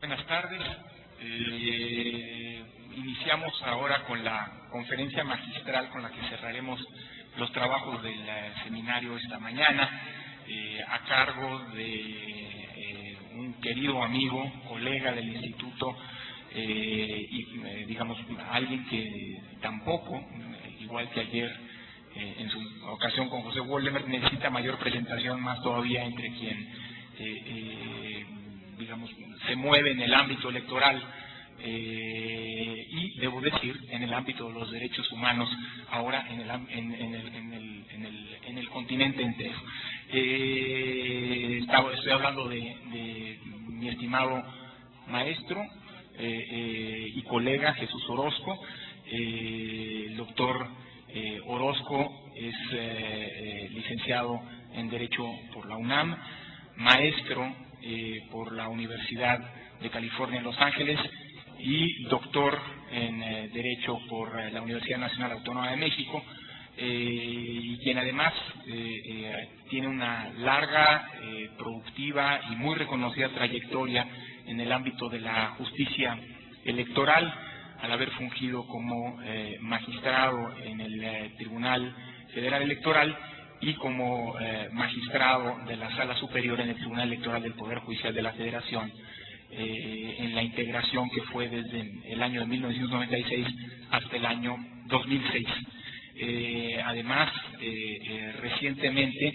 Buenas tardes. Iniciamos ahora con la conferencia magistral con la que cerraremos los trabajos del seminario esta mañana, a cargo de un querido amigo, colega del instituto, y digamos alguien que tampoco, igual que ayer en su ocasión con José Woldemer, necesita mayor presentación, más todavía entre quien digamos, se mueve en el ámbito electoral y, debo decir, en el ámbito de los derechos humanos, ahora en el continente entero. Estoy hablando de mi estimado maestro y colega Jesús Orozco. El doctor Orozco es licenciado en Derecho por la UNAM, maestro por la Universidad de California en Los Ángeles y doctor en Derecho por la Universidad Nacional Autónoma de México, y quien además tiene una larga, productiva y muy reconocida trayectoria en el ámbito de la justicia electoral, al haber fungido como magistrado en el Tribunal Federal Electoral y como magistrado de la Sala Superior en el Tribunal Electoral del Poder Judicial de la Federación, en la integración que fue desde el año de 1996 hasta el año 2006. Además, recientemente,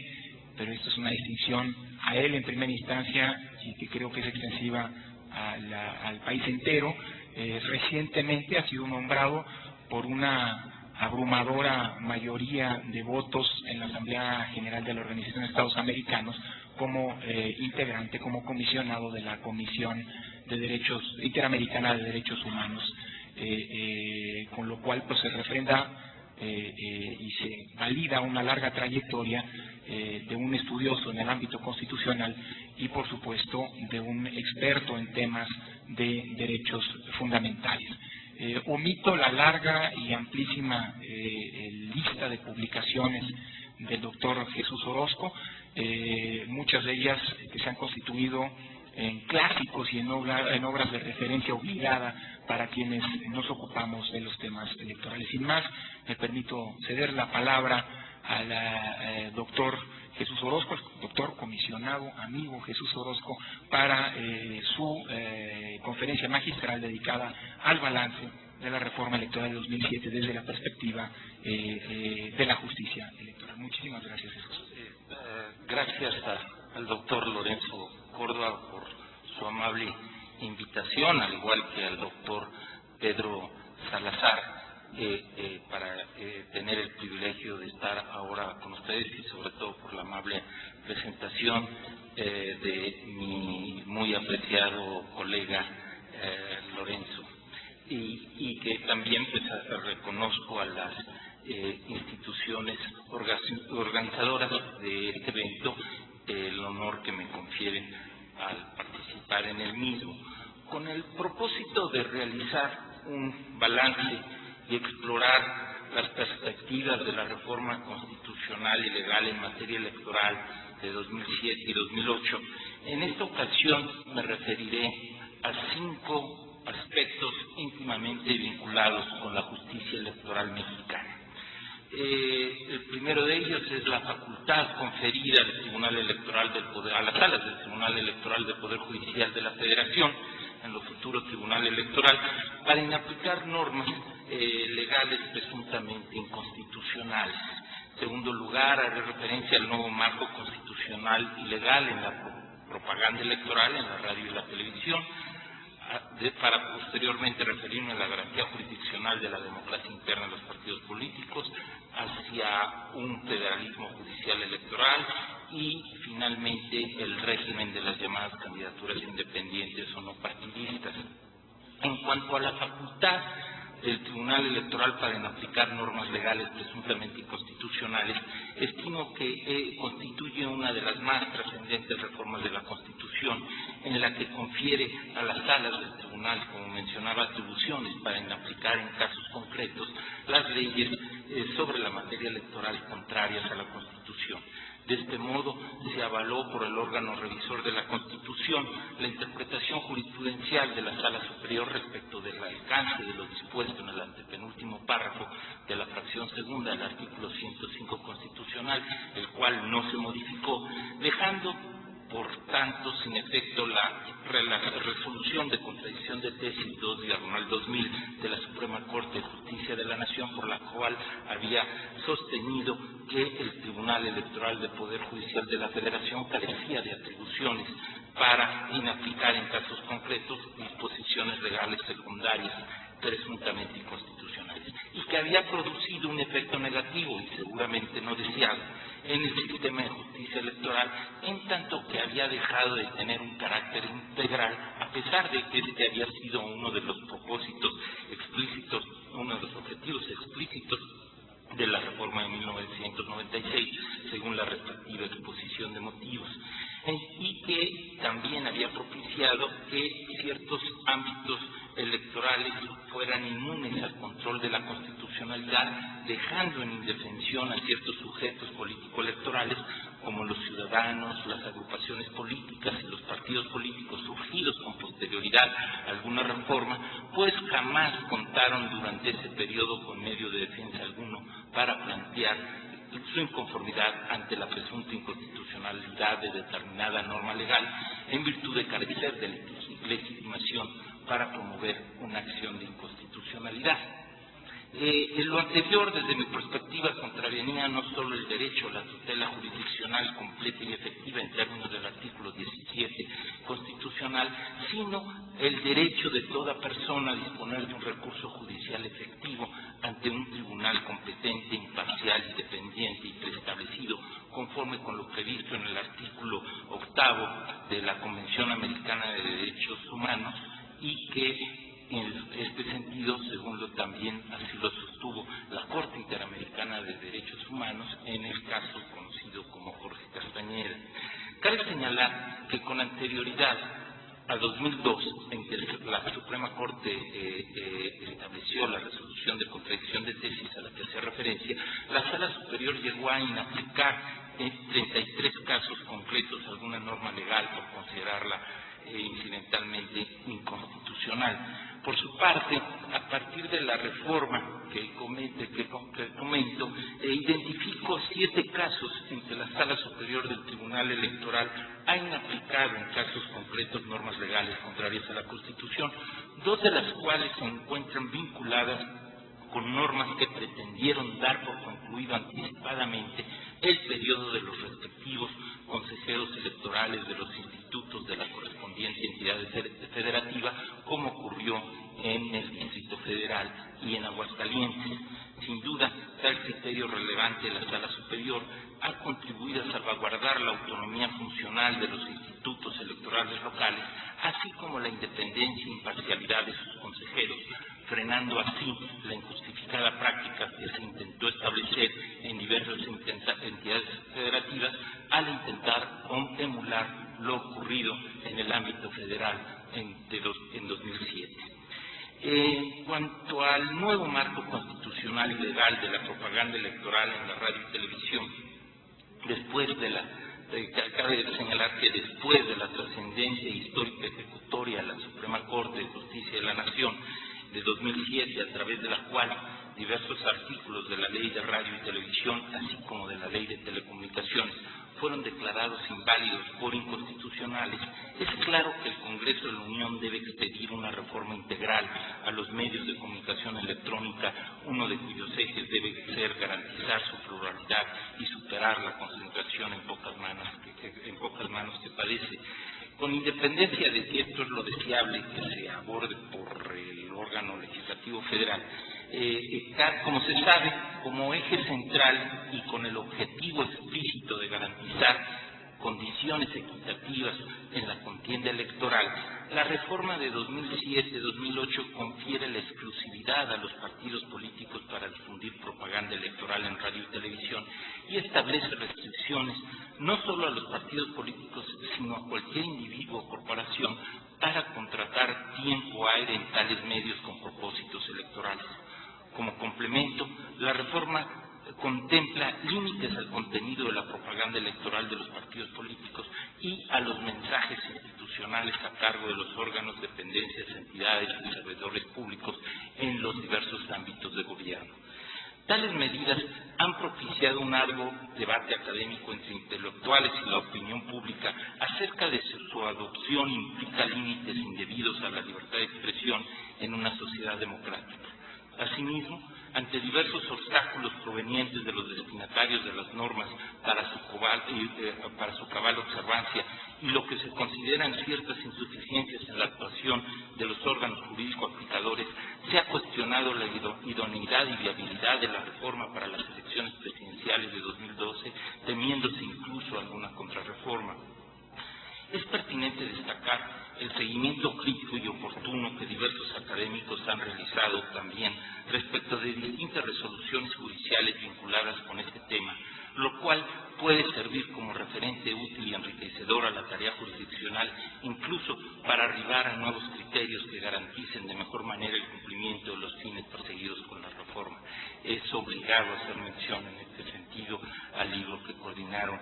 pero esto es una distinción a él en primera instancia y que creo que es extensiva al país entero, recientemente ha sido nombrado por una abrumadora mayoría de votos en la Asamblea General de la Organización de Estados Americanos como integrante, como comisionado de la Comisión de Derechos Interamericana de Derechos Humanos, con lo cual pues se refrenda y se valida una larga trayectoria de un estudioso en el ámbito constitucional y por supuesto de un experto en temas de derechos fundamentales. Omito la larga y amplísima lista de publicaciones del doctor Jesús Orozco, muchas de ellas que se han constituido en clásicos y en obras de referencia obligada para quienes nos ocupamos de los temas electorales. Sin más, me permito ceder la palabra al doctor Jesús Orozco, el doctor comisionado, amigo Jesús Orozco, para su conferencia magistral dedicada al balance de la reforma electoral de 2007 desde la perspectiva de la justicia electoral. Muchísimas gracias, Jesús. Gracias al doctor Lorenzo Córdoba por su amable invitación, al igual que al doctor Pedro Salazar, para tener el privilegio de estar ahora con ustedes y sobre todo por la amable presentación de mi muy apreciado colega Lorenzo, y que también pues reconozco a las instituciones organizadoras de este evento el honor que me confieren al participar en el mismo, con el propósito de realizar un balance y explorar las perspectivas de la reforma constitucional y legal en materia electoral de 2007 y 2008. En esta ocasión me referiré a 5 aspectos íntimamente vinculados con la justicia electoral mexicana. El primero de ellos es la facultad conferida al Tribunal Electoral del Poder, a las salas del Tribunal Electoral del Poder Judicial de la Federación, en lo futuro Tribunal Electoral, para inaplicar normas legales presuntamente inconstitucionales. En segundo lugar, haré referencia al nuevo marco constitucional y legal en la propaganda electoral, en la radio y la televisión, para posteriormente referirme a la garantía jurisdiccional de la democracia interna de los partidos políticos, hacia un federalismo judicial electoral y finalmente el régimen de las llamadas candidaturas independientes o no partidistas. En cuanto a la facultad del Tribunal Electoral para inaplicar normas legales presuntamente inconstitucionales, estimo que constituye una de las más trascendentes reformas de la Constitución, en la que confiere a las salas del tribunal, como mencionaba, atribuciones para inaplicar en casos concretos las leyes sobre la materia electoral contrarias a la Constitución. De este modo, se avaló por el órgano revisor de la Constitución la interpretación jurisprudencial de la Sala Superior respecto del alcance de lo dispuesto en el antepenúltimo párrafo de la fracción segunda del artículo 105 constitucional, el cual no se modificó, dejando por tanto sin efecto la resolución de contradicción de tesis 2/2000 de la Suprema Corte de Justicia de la Nación, por la cual había sostenido que el Tribunal Electoral del Poder Judicial de la Federación carecía de atribuciones para inaplicar en casos concretos disposiciones legales secundarias presuntamente inconstitucionales, y que había producido un efecto negativo y seguramente no deseado en el sistema de justicia electoral, en tanto que había dejado de tener un carácter integral, a pesar de que este había sido uno de los propósitos explícitos, uno de los objetivos explícitos de la reforma de 1996, según la respectiva exposición de motivos, y que también había propiciado que ciertos ámbitos electorales fueran inmunes al control de la constitucionalidad, dejando en indefensión a ciertos sujetos político-electorales como los ciudadanos, las agrupaciones políticas y los partidos políticos surgidos con posterioridad a alguna reforma, pues jamás contaron durante ese periodo con medio de defensa alguno para plantear su inconformidad ante la presunta inconstitucionalidad de determinada norma legal, en virtud de carecer de legitimación para promover una acción de inconstitucionalidad. En lo anterior, desde mi perspectiva, contravenía no solo el derecho a la tutela jurisdiccional completa y efectiva en términos del artículo 17 constitucional, sino el derecho de toda persona a disponer de un recurso judicial efectivo ante un tribunal competente, imparcial, independiente y preestablecido, conforme con lo previsto en el artículo 8 de la Convención Americana de Derechos Humanos, y que en este sentido, según también así lo sostuvo la Corte Interamericana de Derechos Humanos en el caso conocido como Jorge Castañeda. Cabe señalar que con anterioridad a 2002, en que la Suprema Corte estableció la resolución de contradicción de tesis a la que hacía referencia, la Sala Superior llegó a inaplicar en 33 casos concretos alguna norma legal por considerarla incidentalmente inconstitucional. Por su parte, a partir de la reforma que comento, identifico 7 casos en que la Sala Superior del Tribunal Electoral ha inaplicado en casos concretos normas legales contrarias a la Constitución, 2 de las cuales se encuentran vinculadas con normas que pretendieron dar por concluido anticipadamente el periodo de los respectivos consejeros electorales de los institutos de la correspondiente entidad federativa, como ocurrió en el Distrito Federal y en Aguascalientes. Sin duda, tal criterio relevante de la Sala Superior ha contribuido a salvaguardar la autonomía funcional de los institutos electorales locales, así como la independencia e imparcialidad de sus consejeros, frenando así la injustificada práctica que se intentó establecer en diversas entidades federativas al intentar emular lo ocurrido en el ámbito federal en 2007. En cuanto al nuevo marco constitucional y legal de la propaganda electoral en la radio y televisión, cabe señalar que después de la trascendencia histórica ejecutoria de la Suprema Corte de Justicia de la Nación de 2007, a través de la cual diversos artículos de la Ley de Radio y Televisión, así como de la Ley de Telecomunicaciones, fueron declarados inválidos por inconstitucionales, es claro que el Congreso de la Unión debe expedir una reforma integral a los medios de comunicación electrónica, uno de cuyos ejes debe ser garantizar su pluralidad y superar la concentración en pocas manos que padece. Con independencia de si esto es lo deseable que se aborde por el órgano legislativo federal, como se sabe, como eje central y con el objetivo explícito de garantizar condiciones equitativas en la contienda electoral, la reforma de 2007-2008 confiere la exclusividad a los partidos políticos para difundir propaganda electoral en radio y televisión y establece restricciones no solo a los partidos políticos, sino a cualquier individuo o corporación para contratar tiempo aire en tales medios con propósitos electorales. Como complemento, la reforma contempla límites al contenido de la propaganda propaganda electoral de los partidos políticos y a los mensajes institucionales a cargo de los órganos, dependencias, entidades y servidores públicos en los diversos ámbitos de gobierno. Tales medidas han propiciado un arduo debate académico entre intelectuales y la opinión pública acerca de si su adopción implica límites indebidos a la libertad de expresión en una sociedad democrática. Asimismo, ante diversos obstáculos provenientes de los destinatarios de las normas para su cabal observancia y lo que se consideran ciertas insuficiencias en la actuación de los órganos jurídicos aplicadores, se ha cuestionado la idoneidad y viabilidad de la reforma para las elecciones presidenciales de 2012, temiéndose incluso alguna contrarreforma. Es pertinente destacar el seguimiento crítico y oportuno que diversos académicos han realizado también respecto de distintas resoluciones judiciales vinculadas con este tema, lo cual puede servir como referente útil y enriquecedor a la tarea jurisdiccional, incluso para arribar a nuevos criterios que garanticen de mejor manera el cumplimiento de los fines perseguidos con la reforma. Es obligado hacer mención en este sentido al libro que coordinaron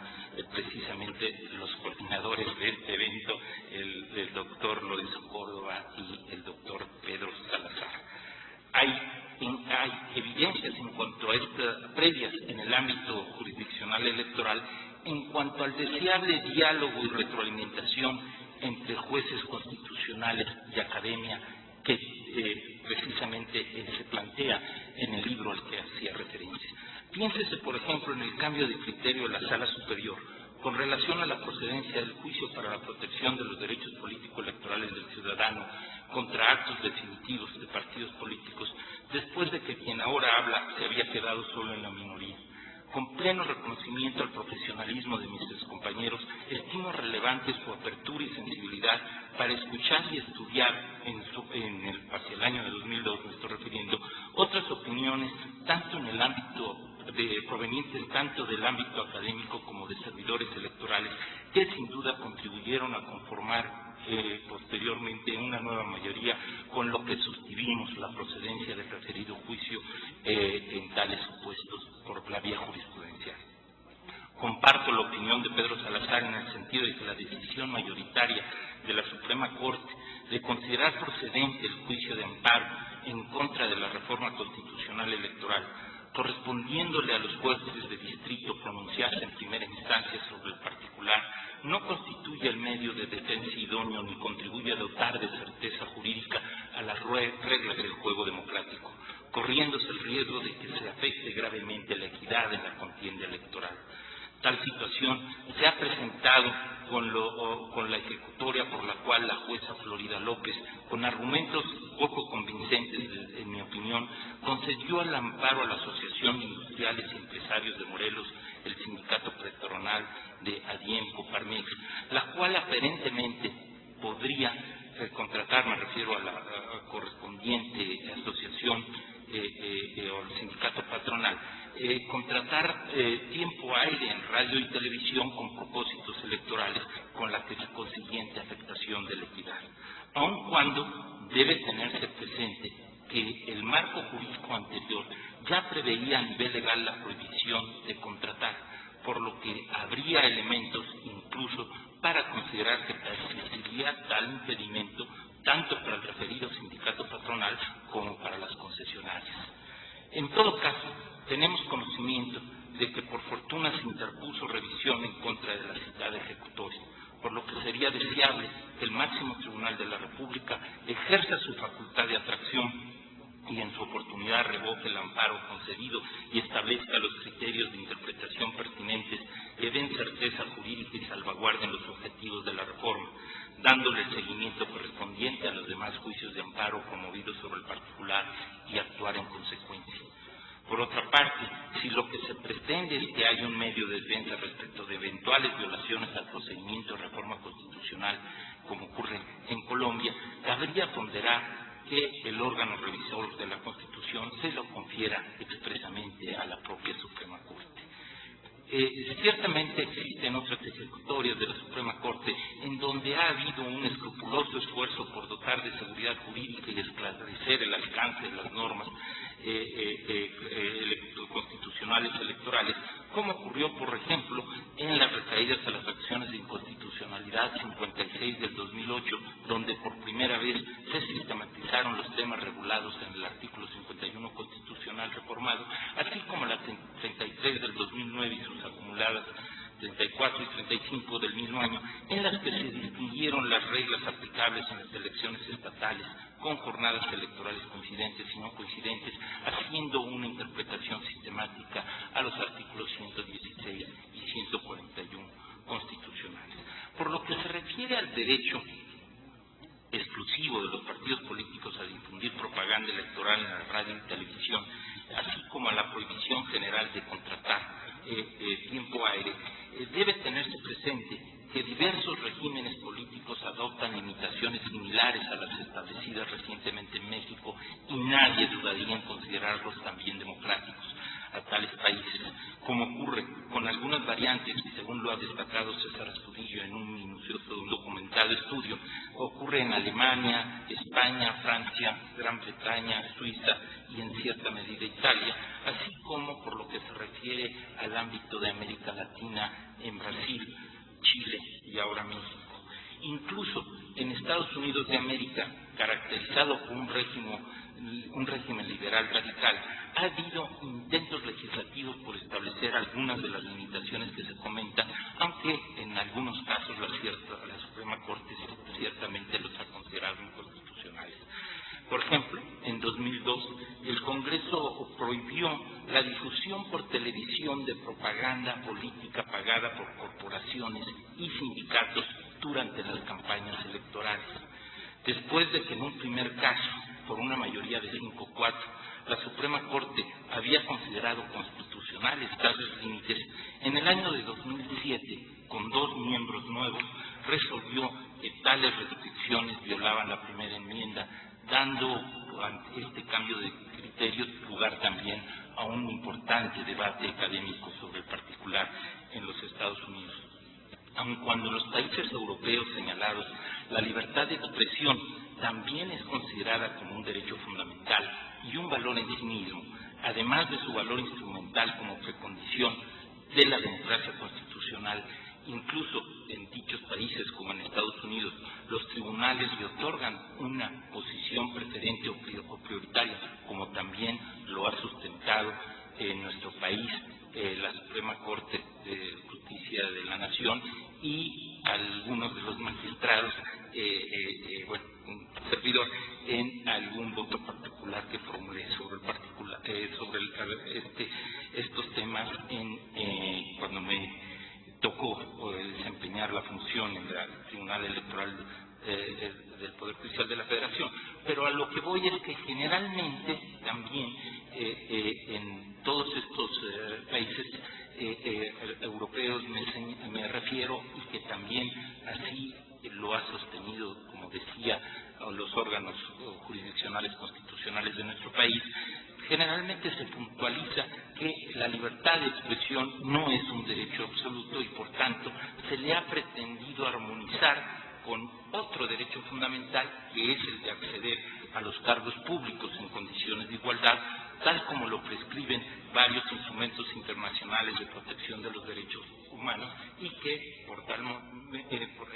precisamente los coordinadores de este evento, el doctor Lorenzo Córdoba y el doctor Pedro Salazar. Hay evidencias en cuanto a estas previas en el ámbito jurisdiccional electoral en cuanto al deseable diálogo y retroalimentación entre jueces constitucionales y academia que precisamente se plantea en el libro al que hacía referencia. Piénsese, por ejemplo, en el cambio de criterio de la Sala Superior con relación a la procedencia del juicio para la protección de los derechos político-electorales del ciudadano contra actos definitivos de partidos políticos, después de que quien ahora habla se había quedado solo en la minoría. Con pleno reconocimiento al profesionalismo de mis compañeros, estimo relevante su apertura y sensibilidad para escuchar y estudiar hacia el año de 2002, me estoy refiriendo, otras opiniones, tanto en el ámbito provenientes tanto del ámbito académico como de servidores electorales, que sin duda contribuyeron a conformar posteriormente una nueva mayoría con lo que suscribimos la procedencia del referido juicio en tales supuestos por la vía jurisprudencial. Comparto la opinión de Pedro Salazar en el sentido de que la decisión mayoritaria de la Suprema Corte de considerar procedente el juicio de amparo en contra de la reforma constitucional electoral, correspondiéndole a los jueces de distrito pronunciarse en primera instancia sobre el particular, no constituye el medio de defensa idóneo ni contribuye a dotar de certeza jurídica a las reglas del juego democrático, corriéndose el riesgo de que se afecte gravemente la equidad en la contienda electoral. Tal situación se ha presentado con la ejecutoria por la cual la jueza Florida López, con argumentos poco convincentes, en mi opinión, concedió el amparo a la Asociación de Industriales y Empresarios de Morelos, el sindicato patronal de ADIEM Coparmex, la cual aparentemente podría contratar, me refiero a la correspondiente asociación o el sindicato patronal, contratar tiempo aire en radio y televisión con propósitos electorales con la consiguiente afectación de la equidad, aun cuando debe tenerse presente que el marco jurídico anterior ya preveía a nivel legal la prohibición de contratar, por lo que habría elementos incluso para considerar que existiría tal impedimento tanto para el referido sindicato patronal como para las concesionarias. En todo caso, tenemos conocimiento de que por fortuna se interpuso revisión en contra de la citada ejecutoria, por lo que sería deseable que el máximo tribunal de la República ejerza su facultad de atracción y en su oportunidad revoque el amparo concedido y establezca los criterios de interpretación pertinentes que den certeza jurídica y salvaguarden los objetivos de la reforma, dándole el seguimiento correspondiente a los demás juicios de amparo promovidos sobre el particular y actuar en consecuencia. Por otra parte, si lo que se pretende es que haya un medio de defensa respecto de eventuales violaciones al procedimiento de reforma constitucional, como ocurre en Colombia, cabría ponderar que el órgano revisor de la Constitución se lo confiera expresamente a la propia Suprema Corte. Ciertamente existen otras ejecutorias de la Suprema Corte en donde ha habido un escrupuloso esfuerzo por dotar de seguridad jurídica y esclarecer el alcance de las normas constitucionales electorales, como ocurrió, por ejemplo, en la ley del 2008, donde por primera vez se sistematizaron los temas regulados en el artículo 51 constitucional reformado, así como la 33 del 2009 y sus acumuladas 34 y 35 del mismo año, en las que se distinguieron las reglas aplicables en las elecciones estatales con jornadas electorales coincidentes y no coincidentes, haciendo una interpretación sistemática a los artículos 116 y 141 constitucionales. Por lo que se refiere al derecho exclusivo de los partidos políticos a difundir propaganda electoral en la radio y televisión, así como a la prohibición general de contratar tiempo aire, debe tenerse presente que diversos regímenes políticos adoptan limitaciones similares a las establecidas recientemente en México y nadie dudaría en considerarlos también democráticos a tales países, como ocurre con algunas variantes, y según lo ha destacado César Astudillo en un minucioso documentado estudio, ocurre en Alemania, España, Francia, Gran Bretaña, Suiza y en cierta medida Italia, así como por lo que se refiere al ámbito de América Latina, en Brasil, Chile y ahora México. Incluso en Estados Unidos de América, caracterizado por un régimen liberal radical, ha habido intentos legislativos por establecer algunas de las limitaciones que se comentan, aunque en algunos casos la Suprema Corte ciertamente los ha considerado inconstitucionales. Por ejemplo, en 2002, el Congreso prohibió la difusión por televisión de propaganda política pagada por corporaciones y sindicatos durante las campañas electorales. Después de que en un primer caso, por una mayoría de 5-4, la Suprema Corte había considerado constitucionales tales límites, en el año de 2007, con 2 miembros nuevos, resolvió que tales restricciones violaban la primera enmienda, dando ante este cambio de criterios lugar también a un importante debate académico sobre el particular en los Estados Unidos. Aun cuando en los países europeos señalados la libertad de expresión también es considerada como un derecho fundamental y un valor en sí mismo, además de su valor instrumental como precondición de la democracia constitucional, incluso en dichos países como en Estados Unidos, los tribunales le otorgan una posición preferente o prioritaria, como también lo ha sustentado en nuestro país la Suprema Corte de Justicia de la Nación y algunos de los magistrados, un servidor, en algún voto particular que formulé sobre estos temas cuando me tocó desempeñar la función en el Tribunal Electoral del Poder Judicial de la Federación. Pero a lo que voy es que generalmente también en todos estos países europeos me refiero, y que también así lo ha sostenido, como decía, los órganos jurisdiccionales constitucionales de nuestro país, generalmente se puntualiza que la libertad de expresión no es un derecho absoluto y por tanto se le ha pretendido armonizar con otro derecho fundamental, que es el de acceder a los cargos públicos en condiciones de igualdad, tal como lo prescriben varios instrumentos internacionales de protección de los derechos humanos, y que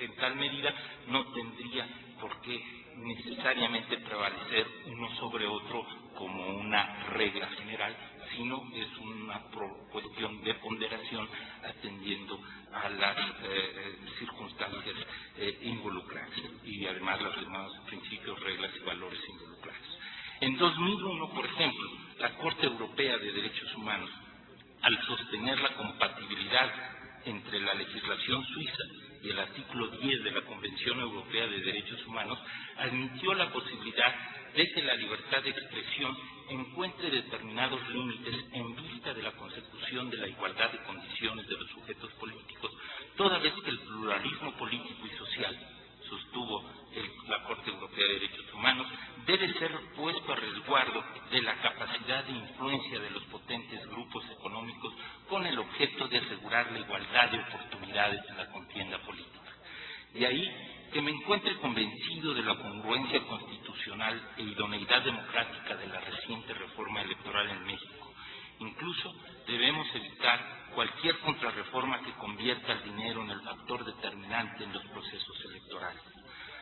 en tal medida no tendría por qué necesariamente prevalecer uno sobre otro como una regla general, sino es una cuestión de ponderación atendiendo a las circunstancias involucradas y además los demás principios, reglas y valores involucrados. En 2001, por ejemplo, la Corte Europea de Derechos Humanos, al sostener la compatibilidad entre la legislación suiza y el artículo 10 de la Convención Europea de Derechos Humanos, admitió la posibilidad de que la libertad de expresión encuentre determinados límites en vista de la consecución de la igualdad de condiciones de los sujetos políticos, toda vez que el pluralismo político y social, sostuvo la Corte Europea de Derechos Humanos, debe ser puesto a resguardo de la capacidad de influencia de los potentes grupos económicos con el objeto de asegurar la igualdad de oportunidades en la contienda política. De ahí que me encuentre convencido de la congruencia constitucional e idoneidad democrática de la reciente reforma electoral en México, Incluso debemos evitar cualquier contrarreforma que convierta el dinero en el factor determinante en los procesos electorales.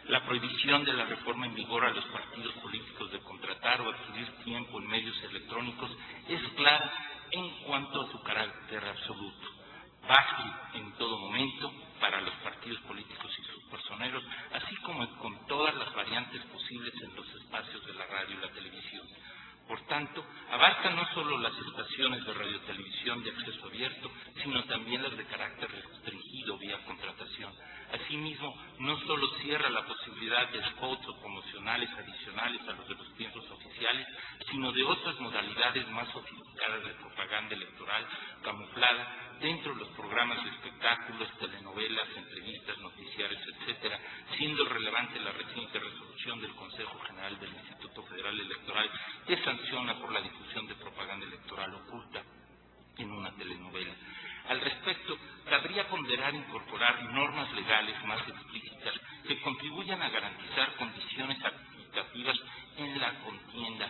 La prohibición de la reforma en vigor a los partidos políticos de contratar o adquirir tiempo en medios electrónicos es clara en cuanto a su carácter absoluto, básico en todo momento para los partidos políticos y sus personeros, así como con todas las variantes posibles en los espacios de la radio y la televisión. Por tanto, abarca no solo las estaciones de radiotelevisión de acceso abierto, sino también las de carácter restringido vía contratación. Asimismo, no solo cierra la posibilidad de spots o promocionales adicionales a los de los tiempos oficiales, sino de otras modalidades más sofisticadas de propaganda electoral camuflada dentro de los programas de espectáculos, telenovelas, entrevistas, noticiarios, etcétera, siendo relevante la reciente resolución del Consejo General del Instituto Federal Electoral que sanciona por la difusión de propaganda electoral oculta en una telenovela. Al respecto, cabría ponderar incorporar normas legales más explícitas que contribuyan a garantizar condiciones equitativas en la contienda,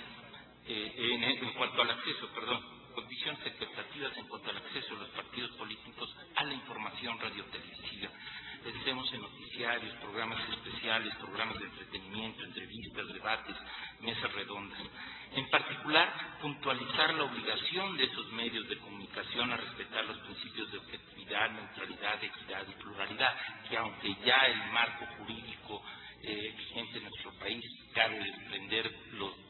en cuanto al acceso, condiciones equitativas en cuanto al acceso de los partidos políticos a la información radiotelevisiva. Pensemos en noticiarios, programas especiales, programas de entretenimiento, entrevistas, debates, mesas redondas. En particular, puntualizar la obligación de esos medios de comunicación a respetar los principios de objetividad, neutralidad, equidad y pluralidad, que aunque ya el marco jurídico vigente en nuestro país cabe desprender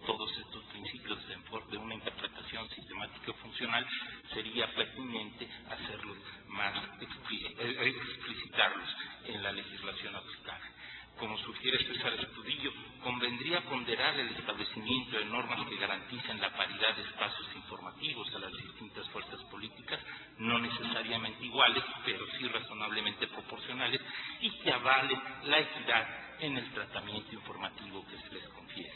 todos estos principios de una interpretación sistemática y funcional, sería pertinente hacerlos más explicitarlos en la legislación aplicable. Como sugiere César Estudillo, convendría ponderar el establecimiento de normas que garanticen la paridad de espacios informativos a las distintas fuerzas políticas, no necesariamente iguales, pero sí razonablemente proporcionales, y que avalen la equidad en el tratamiento informativo que se les confiere.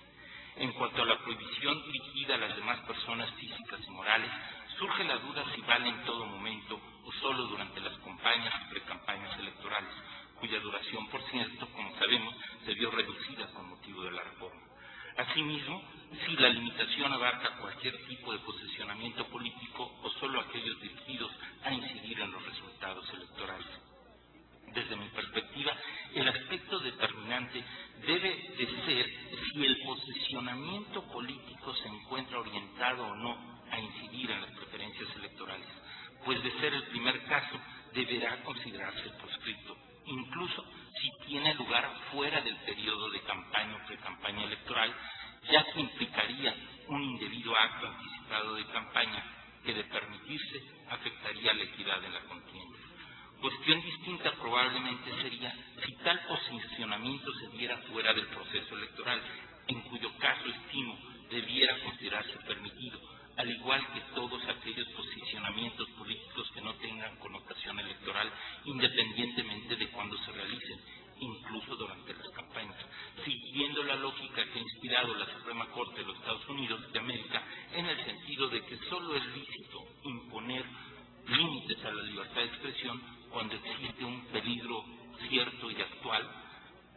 En cuanto a la prohibición dirigida a las demás personas físicas y morales, surge la duda si vale en todo momento o solo durante las campañas y precampañas electorales, cuya duración, por cierto, como sabemos, se vio reducida con motivo de la reforma. Asimismo, si la limitación abarca cualquier tipo de posicionamiento político o solo aquellos dirigidos a incidir en los resultados electorales. Desde mi perspectiva, el aspecto determinante debe de ser si el posicionamiento político se encuentra orientado o no a incidir en las preferencias electorales, pues de ser el primer caso deberá considerarse proscripto, incluso si tiene lugar fuera del periodo de campaña o precampaña electoral, ya que implicaría un indebido acto anticipado de campaña que, de permitirse, afectaría la equidad en la contienda. Cuestión distinta probablemente sería si tal posicionamiento se diera fuera del proceso electoral, en cuyo caso estimo debiera considerarse permitido, al igual que todos aquellos posicionamientos políticos que no tengan connotación electoral, independientemente de cuándo se realicen, incluso durante las campañas, siguiendo la lógica que ha inspirado la Suprema Corte de los Estados Unidos de América, en el sentido de que solo es lícito imponer límites a la libertad de expresión cuando existe un peligro cierto y actual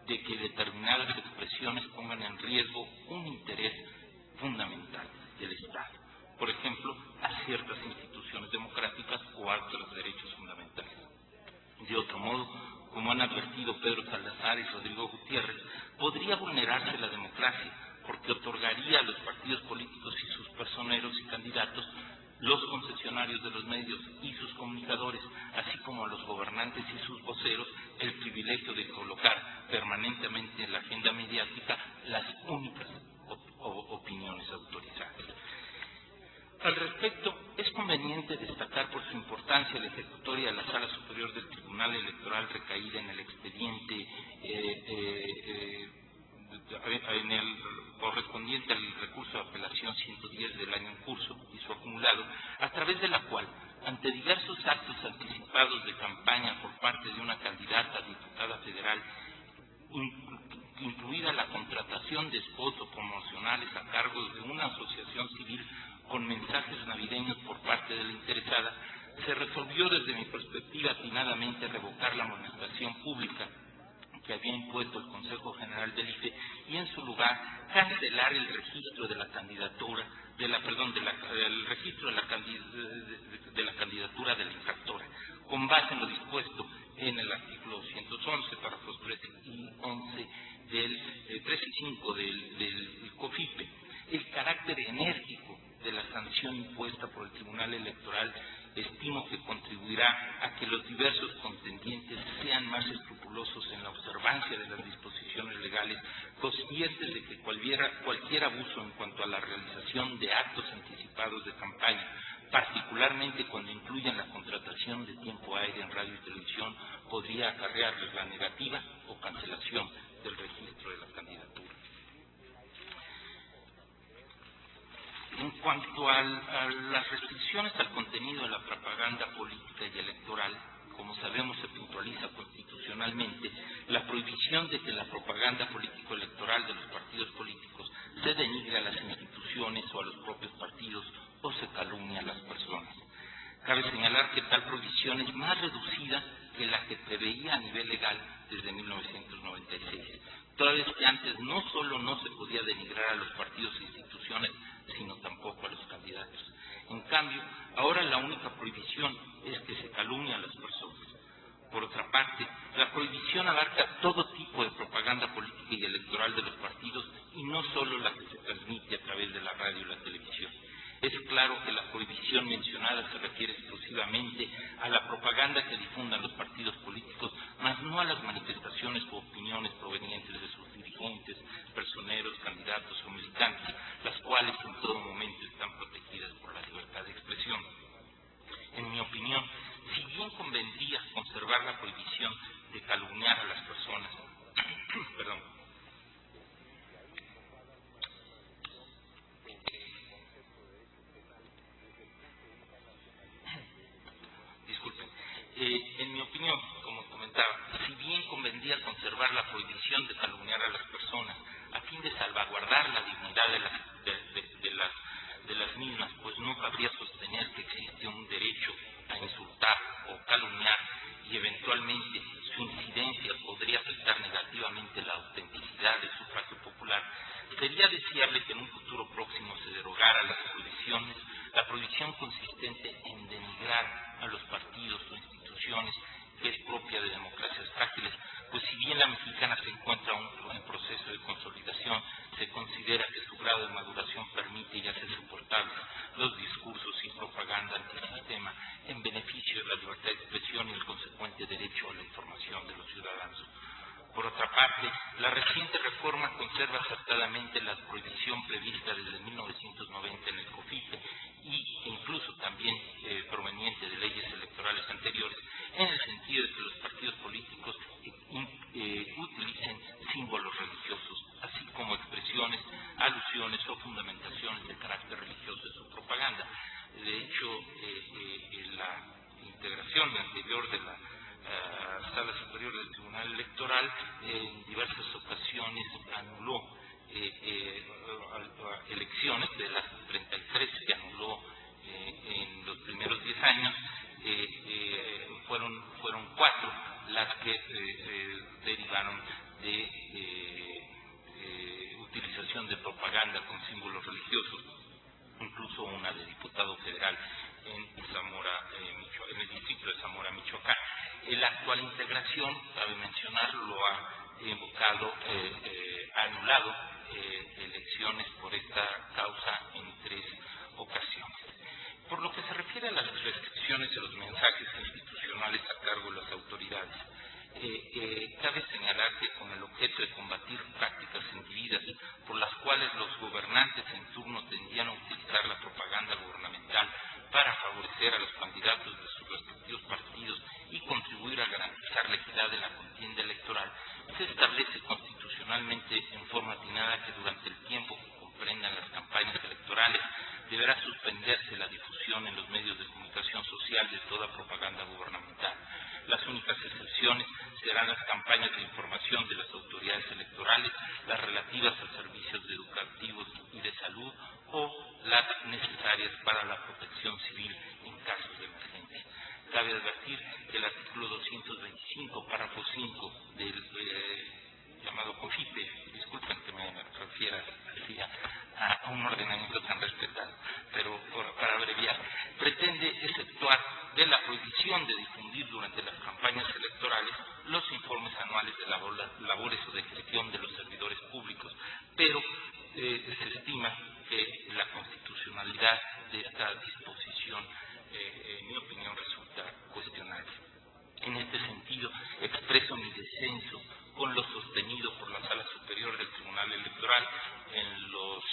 de que determinadas expresiones pongan en riesgo un interés fundamental del Estado, por ejemplo, a ciertas instituciones democráticas o a otros derechos fundamentales. De otro modo, como han advertido Pedro Salazar y Rodrigo Gutiérrez, podría vulnerarse la democracia porque otorgaría a los partidos políticos y sus personeros y candidatos, los concesionarios de los medios y sus comunicadores, así como a los gobernantes y sus voceros, el privilegio de colocar permanentemente en la agenda mediática las únicas opiniones autorizadas. Al respecto, es conveniente destacar por su importancia la ejecutoria de la Sala Superior del Tribunal Electoral recaída en el expediente correspondiente al recurso de apelación 110 del año en curso y su acumulado, a través de la cual, ante diversos actos anticipados de campaña por parte de una candidata a diputada federal, incluida la contratación de spots o promocionales a cargo de una asociación civil con mensajes navideños por parte de la interesada, se resolvió desde mi perspectiva atinadamente revocar la amonestación pública que había impuesto el Consejo General del IFE y en su lugar cancelar el registro de la candidatura, el registro de la candidatura de la infractora, con base en lo dispuesto en el artículo 211, párrafos 3 y 11 del 3 y 5 del COFIPE. El carácter enérgico de la sanción impuesta por el Tribunal Electoral estimo que contribuirá a que los diversos contendientes sean más escrupulosos en la observancia de las disposiciones legales, conscientes de que cualquier abuso en cuanto a la realización de actos anticipados de campaña, particularmente cuando incluyen la contratación de tiempo aire en radio y televisión, podría acarrearles la negativa o cancelación del registro de la candidatura. En cuanto a las restricciones al contenido de la propaganda política y electoral, como sabemos se puntualiza constitucionalmente la prohibición de que la propaganda político-electoral de los partidos políticos se denigre a las instituciones o a los propios partidos o se calumnie a las personas. Cabe señalar que tal prohibición es más reducida que la que preveía a nivel legal desde 1996. Toda vez que antes no solo no se podía denigrar a los partidos e instituciones, sino tampoco a los candidatos. En cambio, ahora la única prohibición es que se calumnie a las personas. Por otra parte, la prohibición abarca todo tipo de propaganda política y electoral de los partidos y no solo la que se transmite a través de la radio y la televisión. Es claro que la prohibición mencionada se refiere exclusivamente a la propaganda que difundan los partidos políticos, mas no a las manifestaciones u opiniones provenientes de sus dirigentes, personeros, candidatos o militantes, las cuales en todo momento están protegidas por la libertad de expresión. En mi opinión, si bien convendría conservar la prohibición de calumniar a las personas, en mi opinión, como comentaba, si bien convendría conservar la prohibición de calumniar a las personas a fin de salvaguardar la dignidad de las mismas, pues no cabría sostener que existe un derecho a insultar o calumniar y eventualmente su incidencia podría afectar negativamente la autenticidad del sufragio popular, sería deseable que en un futuro próximo se derogara la prohibición consistente en denigrar a los partidos o instituciones, que es propia de democracias frágiles, pues si bien la mexicana se encuentra en proceso de consolidación, se considera que su grado de maduración permite y hace soportables los discursos y propaganda antisistema en beneficio de la libertad de expresión y el consecuente derecho a la información de los ciudadanos. Por otra parte, la reciente reforma conserva acertadamente la prohibición prevista desde 1990 en el COFIPE e incluso también proveniente de leyes electorales anteriores, en el sentido de que los partidos políticos utilicen símbolos religiosos, así como expresiones, alusiones o fundamentaciones de carácter religioso en su propaganda. De hecho, la integración anterior de la Sala Superior del Tribunal Electoral en diversas ocasiones anuló elecciones. De las 33 que anuló en los primeros 10 años, fueron 4 las que derivaron de utilización de propaganda con símbolos religiosos, incluso una de diputado federal en Zamora, en el distrito de Zamora, Michoacán. La actual integración, cabe mencionar, lo ha invocado, ha anulado elecciones por esta causa en 3 ocasiones. Por lo que se refiere a las restricciones de los mensajes institucionales a cargo de las autoridades, cabe señalar que con el objeto de combatir prácticas indebidas por las cuales los gobernantes en turno tendían a utilizar la propaganda gubernamental para favorecer a los candidatos de sus respectivos partidos y contribuir a garantizar la equidad de la contienda electoral, se establece constitucionalmente en forma atinada que durante el tiempo que comprendan las campañas electorales deberá suspenderse la difusión en los medios de comunicación social de toda propaganda gubernamental. Las únicas excepciones serán las campañas de información de las autoridades electorales, las relativas a servicios educativos y de salud o las necesarias para la protección civil en casos de emergencia. Cabe advertir que el artículo 225, párrafo 5 del los informes anuales de labores o de gestión de los servidores públicos, pero se estima que la constitucionalidad de esta disposición, en mi opinión, resulta cuestionable. En este sentido, expreso mi descenso con lo sostenido por la Sala Superior del Tribunal Electoral en los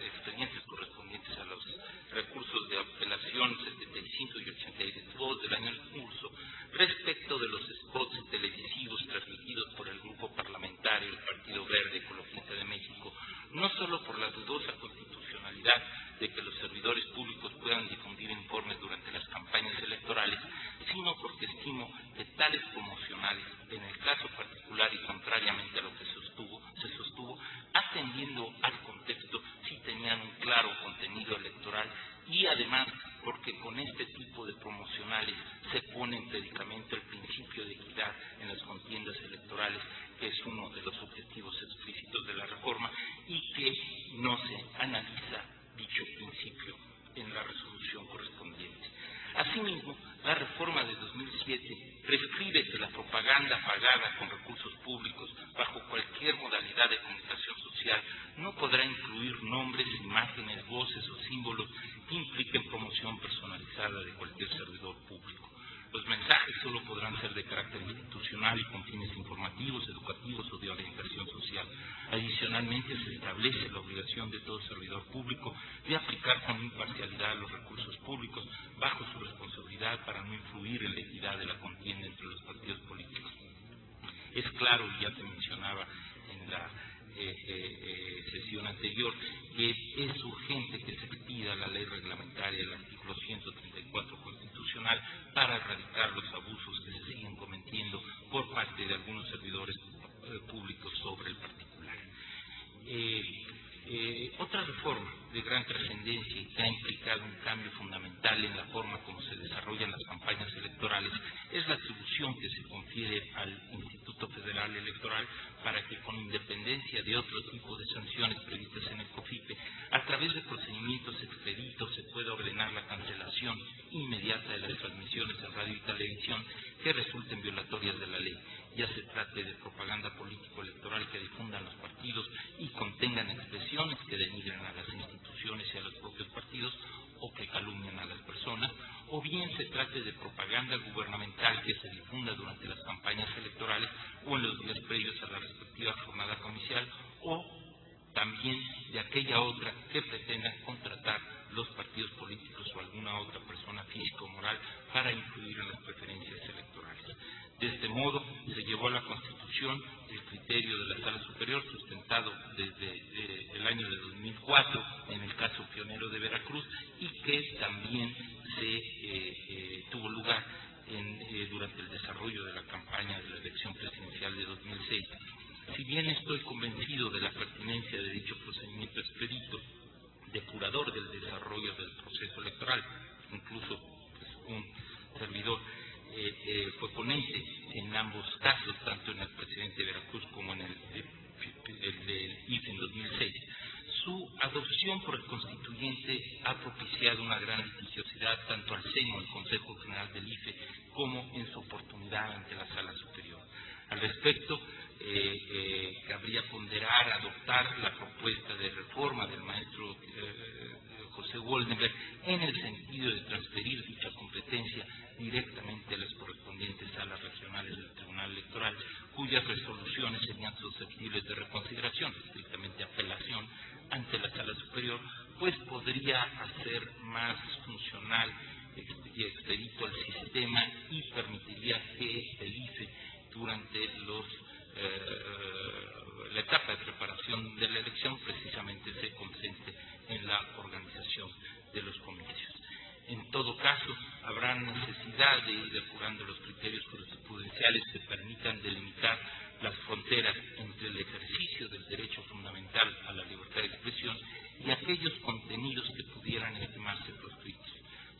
expedientes correspondientes a los recursos de apelación 75 y 82 del año en curso, respecto de los spots televisivos transmitidos por el grupo parlamentario del Partido Verde Ecologista de México, no solo por la dudosa constitucionalidad de que los servidores públicos puedan difundir informes durante las campañas electorales, sino porque estimo que tales promocionales, en el caso particular y contrariamente a lo que se sostuvo, atendiendo al contexto, sí tenían un claro contenido electoral, y además porque con este tipo de promocionales se pone en predicamento el principio de equidad en las contiendas electorales, que es uno de los objetivos explícitos de la reforma, y que no se analiza dicho principio en la resolución correspondiente. Asimismo, la reforma de 2007 prescribe que la propaganda pagada con recursos públicos bajo cualquier modalidad de comunicación social no podrá incluir nombres, imágenes, voces o símbolos que impliquen promoción personalizada de cualquier servidor público. Los mensajes solo podrán ser de carácter institucional y con fines informativos, educativos o de orientación social. Adicionalmente, se establece la obligación de todo servidor público de aplicar con imparcialidad los recursos públicos bajo su responsabilidad para no influir en la equidad de la contienda entre los partidos políticos. Es claro, y ya se mencionaba en la sesión anterior, que es urgente que se expida la ley reglamentaria del artículo 134 constitucional para erradicar los abusos que se siguen cometiendo por parte de algunos servidores públicos sobre el particular. Otra reforma de gran trascendencia y que ha implicado un cambio fundamental en la forma como se desarrollan las campañas electorales es la atribución que se confiere al Instituto Federal Electoral para que, con independencia de otro tipo de sanciones previstas en el COFIPE, a través de procedimientos expeditos se pueda ordenar la cancelación inmediata de las transmisiones en radio y televisión que resulten violatorias de la ley, ya se trate de propaganda político-electoral que difundan los partidos y contengan expresiones que denigren a las instituciones y a los propios partidos o que calumnien a las personas, o bien se trate de propaganda gubernamental que se difunda durante las campañas electorales o en los días previos a la respectiva jornada comicial, o también de aquella otra que pretenda contratar los partidos políticos o alguna otra persona física o moral para influir en las preferencias electorales. De este modo, se llevó a la Constitución el criterio de la Sala Superior sustentado desde el año de 2004 en el caso pionero de Veracruz y que también se tuvo lugar durante el desarrollo de la campaña de la elección presidencial de 2006. Si bien estoy convencido de la pertinencia de dicho procedimiento expedito, depurador del desarrollo del proceso electoral, incluso pues, un servidor fue ponente en ambos casos, tanto en el presidente de Veracruz como en el del IFE en 2006. Su adopción por el constituyente ha propiciado una gran litigiosidad tanto al seno del Consejo General del IFE como en su oportunidad ante la Sala Superior. Al respecto, cabría ponderar, adoptar la propuesta de reforma del maestro José Woldenberg en el sentido de transferir dicha competencia directamente a las correspondientes salas regionales del Tribunal Electoral, cuyas resoluciones serían susceptibles de reconsideración, estrictamente apelación, ante la Sala Superior, pues podría hacer más funcional y expedito el sistema y permitiría que el IFE durante la etapa de preparación de la elección precisamente se concentre en la organización de los comicios. En todo caso, habrá necesidad de ir depurando los criterios jurisprudenciales que permitan delimitar las fronteras entre el ejercicio del derecho fundamental a la libertad de expresión y aquellos contenidos que pudieran estimarse proscritos.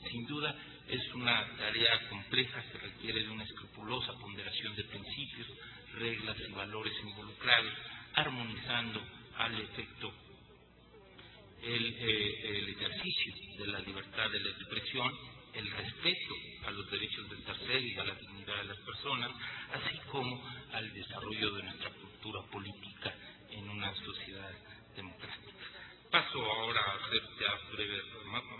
Sin duda, es una tarea compleja que requiere de una escrupulosa ponderación de principios, reglas y valores involucrados, armonizando al efecto el ejercicio de la libertad de la expresión el respeto a los derechos del tercero y a la dignidad de las personas, así como al desarrollo de nuestra cultura política en una sociedad democrática. Paso ahora a hacer ya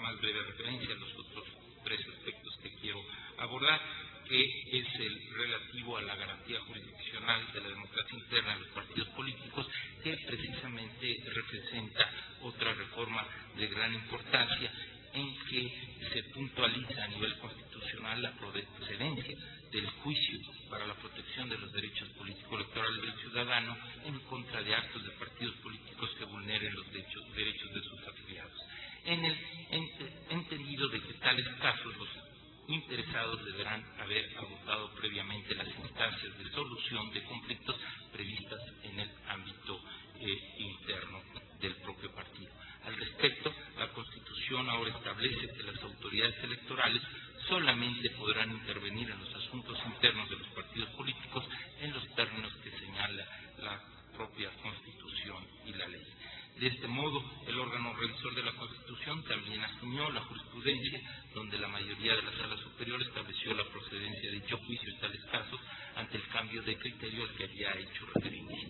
más breve referencia a los otros tres aspectos que quiero abordar, que es el relativo a la garantía jurisdiccional de la democracia interna de los partidos políticos, que precisamente representa otra reforma de gran importancia en que se puntualiza a nivel constitucional la procedencia del juicio para la protección de los derechos político-electorales del ciudadano en contra de actos de partidos políticos que vulneren los derechos de sus afiliados. En el entendido de que tales casos los interesados deberán haber agotado previamente las instancias de solución de conflictos previstas en el ámbito interno del propio partido. Al respecto, la Constitución ahora establece que las autoridades electorales solamente podrán intervenir en los asuntos internos de los partidos políticos en los términos que señala la propia Constitución y la ley. De este modo, el órgano revisor de la Constitución también asumió la jurisprudencia, donde la mayoría de la Sala Superior estableció la procedencia de dicho juicio en tales casos ante el cambio de criterio al que había hecho referencia.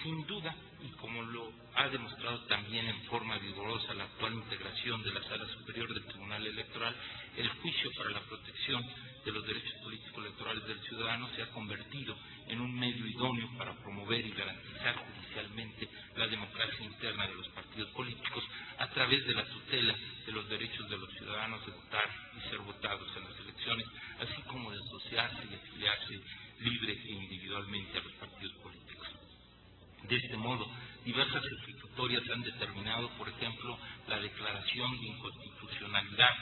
Sin duda, y como lo ha demostrado también en forma vigorosa la actual integración de la Sala Superior del Tribunal Electoral, el juicio para la protección de los derechos políticos electorales del ciudadano se ha convertido en un medio idóneo para promover y garantizar judicialmente la democracia interna de los partidos políticos a través de la tutela de los derechos de los ciudadanos de votar y ser votados en las elecciones, así como de asociarse y afiliarse libre e individualmente a los partidos políticos. De este modo, diversas ejecutorias han determinado, por ejemplo, la declaración de inconstitucionalidad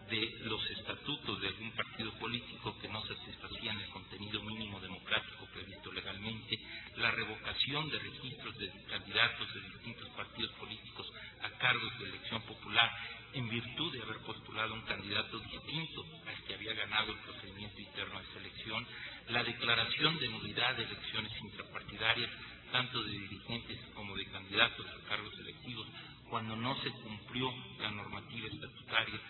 de los estatutos de algún partido político que no satisfacían el contenido mínimo democrático previsto legalmente, la revocación de registros de candidatos de distintos partidos políticos a cargos de elección popular en virtud de haber postulado un candidato distinto al que había ganado el procedimiento interno de selección, la declaración de nulidad de elecciones intrapartidarias, tanto de dirigentes como de candidatos a cargos electivos, cuando no se cumplió la normativa estatutaria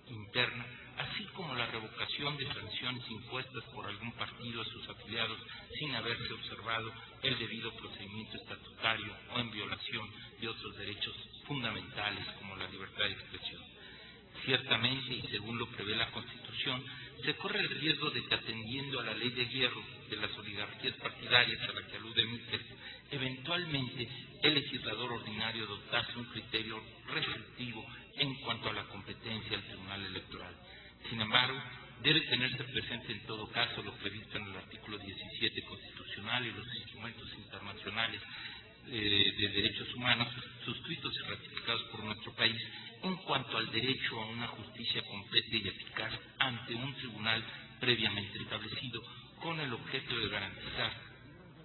interna, así como la revocación de sanciones impuestas por algún partido a sus afiliados sin haberse observado el debido procedimiento estatutario o en violación de otros derechos fundamentales como la libertad de expresión. Ciertamente, y según lo prevé la Constitución, se corre el riesgo de que, atendiendo a la ley de hierro de las oligarquías partidarias a la que alude Miquel, eventualmente el legislador ordinario adoptase un criterio restrictivo en cuanto a la competencia del Tribunal Electoral. Sin embargo, debe tenerse presente en todo caso lo previsto en el artículo 17 constitucional y los instrumentos internacionales de derechos humanos suscritos y ratificados por nuestro país en cuanto al derecho a una justicia completa y eficaz ante un tribunal previamente establecido, con el objeto de garantizar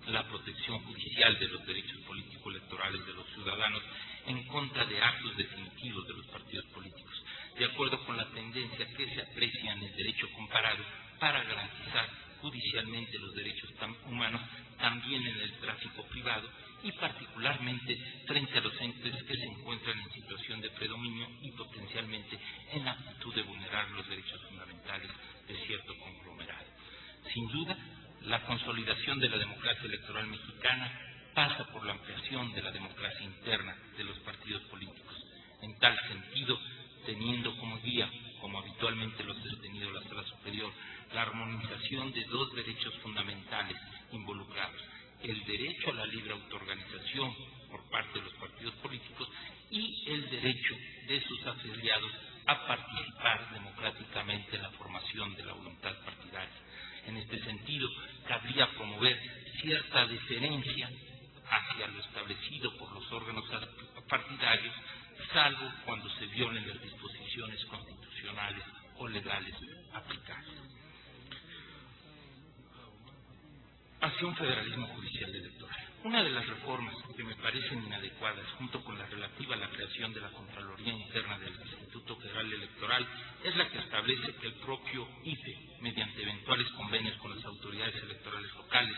la protección judicial de los derechos político-electorales de los ciudadanos en contra de actos definitivos de los partidos políticos, de acuerdo con la tendencia que se aprecia en el derecho comparado para garantizar judicialmente los derechos humanos también en el tráfico privado y particularmente frente a los entes que se encuentran en situación de predominio y potencialmente en actitud de vulnerar los derechos fundamentales de cierto conglomerado. Sin duda, la consolidación de la democracia electoral mexicana pasa por la ampliación de la democracia interna de los partidos políticos. En tal sentido, teniendo como guía, como habitualmente lo ha sostenido la Sala Superior, la armonización de dos derechos fundamentales involucrados: el derecho a la libre autoorganización por parte de los partidos políticos y el derecho de sus afiliados a participar democráticamente en la formación de la voluntad partidaria. En este sentido, cabría promover cierta deferencia hacia lo establecido por los órganos partidarios, salvo cuando se violen las disposiciones constitucionales o legales aplicadas. Hacia un federalismo judicial electoral. Una de las reformas que me parecen inadecuadas, junto con la relativa a la creación de la Contraloría Interna del Instituto Federal Electoral, es la que establece que el propio IFE, mediante eventuales convenios con las autoridades electorales locales,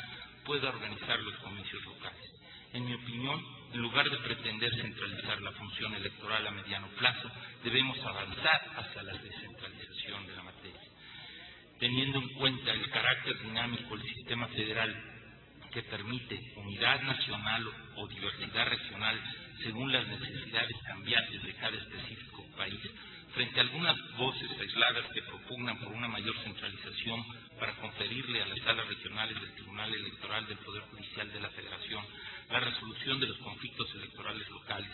pueda organizar los comicios locales. En mi opinión, en lugar de pretender centralizar la función electoral a mediano plazo, debemos avanzar hacia la descentralización de la materia. Teniendo en cuenta el carácter dinámico del sistema federal que permite unidad nacional o diversidad regional según las necesidades cambiantes de cada específico país, frente a algunas voces aisladas que propugnan por una mayor centralización para conferirle a las salas regionales del Tribunal Electoral del Poder Judicial de la Federación la resolución de los conflictos electorales locales,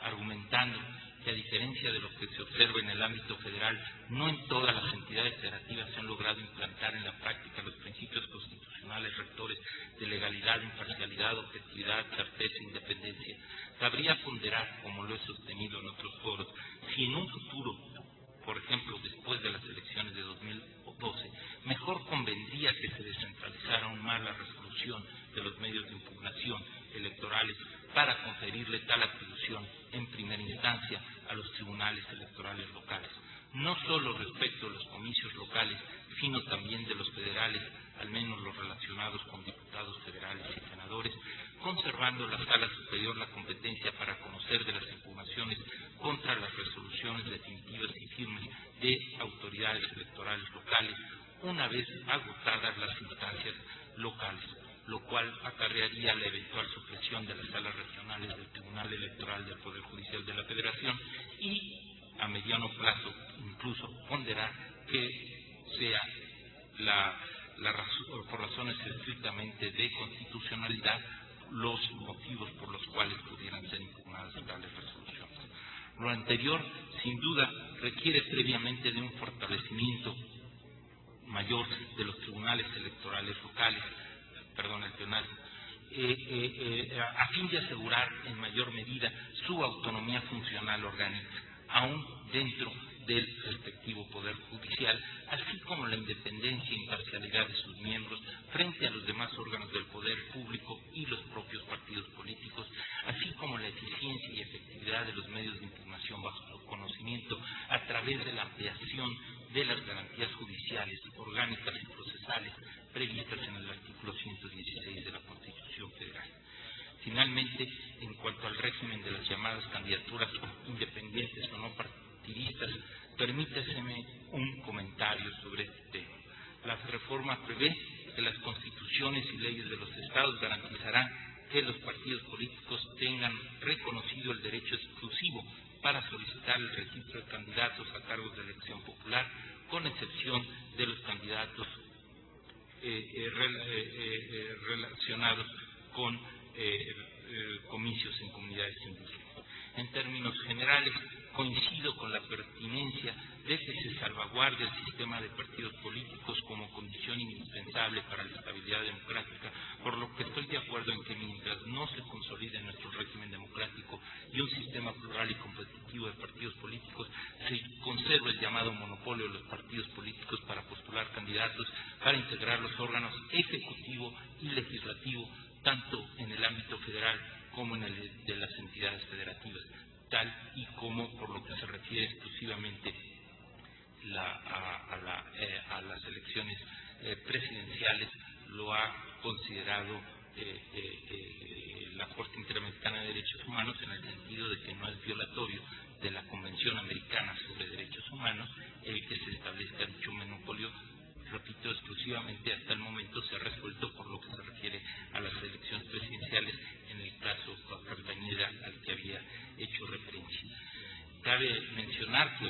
argumentando que a diferencia de lo que se observa en el ámbito federal, no en todas las entidades federativas se han logrado implantar en la práctica los principios constitucionales rectores de legalidad, imparcialidad, objetividad, certeza e independencia. Cabría ponderar, como lo he sostenido en otros foros, si en un futuro, por ejemplo, después de las elecciones de 2012, mejor convendría que se descentralizara aún más la resolución de los medios de impugnación electorales para conferirle tal atribución en primera instancia a los tribunales electorales locales, no solo respecto a los comicios locales, sino también de los federales, al menos los relacionados con diputados federales y senadores, conservando la Sala Superior la competencia para conocer de las impugnaciones contra las resoluciones definitivas y firmes de autoridades electorales locales, una vez agotadas las instancias locales, lo cual acarrearía la eventual supresión de las salas regionales del Tribunal Electoral del Poder Judicial de la Federación y, a mediano plazo, incluso ponderar que sea por razones estrictamente de constitucionalidad los motivos por los cuales pudieran ser impugnadas tales resoluciones. Lo anterior, sin duda, requiere previamente de un fortalecimiento mayor de los tribunales electorales locales, el plenario, a fin de asegurar en mayor medida su autonomía funcional orgánica, aún dentro del respectivo Poder Judicial, así como la independencia e imparcialidad de sus miembros frente a los demás órganos del poder público y los propios partidos políticos, así como la eficiencia y efectividad de los medios de impugnación bajo su conocimiento a través de la ampliación de las garantías judiciales, orgánicas y procesales previstas en el artículo 116 de la Constitución Federal. Finalmente, en cuanto al régimen de las llamadas candidaturas independientes o no partidistas, permítaseme un comentario sobre este tema. La reforma prevé que las constituciones y leyes de los estados garantizarán que los partidos políticos tengan reconocido el derecho exclusivo para solicitar el registro de candidatos a cargos de elección popular, con excepción de los candidatos relacionados con comicios en comunidades indígenas. En términos generales, coincido con la pertinencia de que se salvaguarde el sistema de partidos políticos como condición indispensable para la estabilidad democrática, por lo que estoy de acuerdo en que mientras no se consolide nuestro régimen democrático y un sistema plural y competitivo de partidos políticos, se conserva el llamado monopolio de los partidos políticos para postular candidatos para integrar los órganos ejecutivo y legislativo, tanto en el ámbito federal como en el de las entidades federativas, tal y como, por lo que se refiere exclusivamente a las elecciones presidenciales, lo ha considerado la Corte Interamericana de Derechos Humanos, en el sentido de que no es violatorio de la Convención Americana sobre Derechos Humanos el que se establezca dicho monopolio. Repito, exclusivamente hasta el momento se ha resuelto por lo que se refiere a las elecciones presidenciales en el caso Castañeda al que había hecho referencia. Cabe mencionar que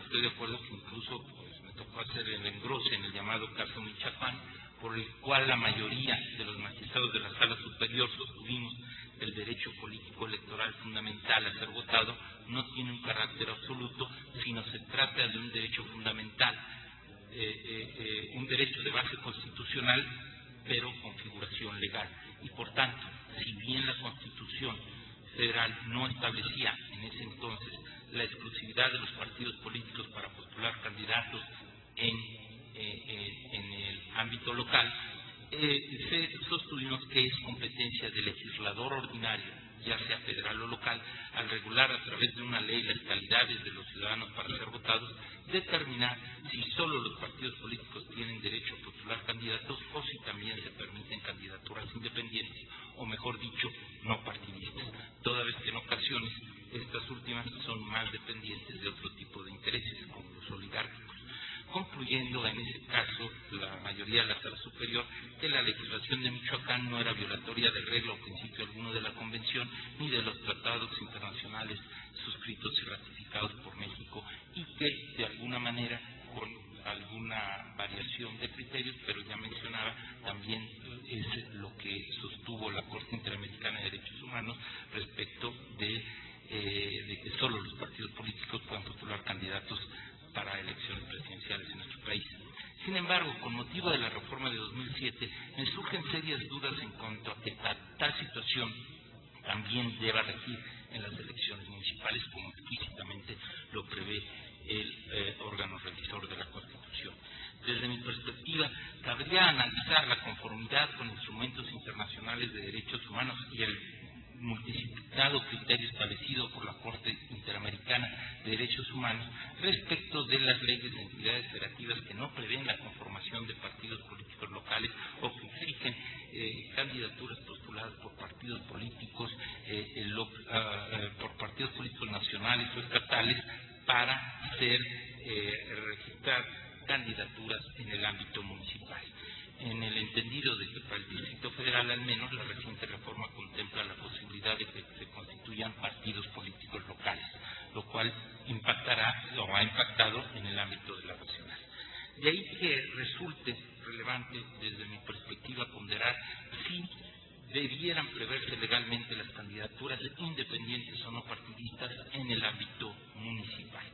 estoy de acuerdo que incluso me tocó hacer el engrose en el llamado caso Michoacán, por el cual la mayoría de los magistrados de la Sala Superior sostuvimos que el derecho político electoral fundamental a ser votado no tiene un carácter absoluto, sino se trata de un derecho fundamental, un derecho de base constitucional, pero con figuración legal. Y por tanto, si bien la Constitución Federal no establecía en ese entonces la exclusividad de los partidos políticos para postular candidatos en el ámbito local, sostuvimos que es competencia del legislador ordinario, ya sea federal o local, al regular a través de una ley las calidades de los ciudadanos para ser votados, determinar si solo los partidos políticos tienen derecho a postular candidatos o si también se permiten candidaturas dependientes de otro tipo de intereses, como los oligárquicos, concluyendo en ese caso la mayoría de la Sala Superior que la legislación de Michoacán no era violatoria de regla o principio alguno de la Convención ni de los tratados internacionales suscritos y ratificados por México, y que de alguna manera, con alguna variación de criterios, pero ya mencionaba, también es lo que sostuvo la Corte Interamericana de Derechos Humanos respecto de que solo los partidos políticos puedan postular candidatos para elecciones presidenciales en nuestro país. Sin embargo, con motivo de la reforma de 2007, me surgen serias dudas en cuanto a que tal situación también deba regir en las elecciones municipales, como explícitamente lo prevé el órgano revisor de la Constitución. Desde mi perspectiva, cabría analizar la conformidad con instrumentos internacionales de derechos humanos y el multiplicado criterio establecido por la Corte Interamericana de Derechos Humanos respecto de las leyes de entidades federativas que no prevén la conformación de partidos políticos locales o que exigen candidaturas postuladas por partidos políticos nacionales o estatales para registrar candidaturas en el ámbito municipal, en el entendido de que para el Distrito Federal al menos la reciente reforma contempla la posibilidad de que se constituyan partidos políticos locales, lo cual impactará o ha impactado en el ámbito de la nacional. De ahí que resulte relevante desde mi perspectiva ponderar si debieran preverse legalmente las candidaturas independientes o no partidistas en el ámbito municipal.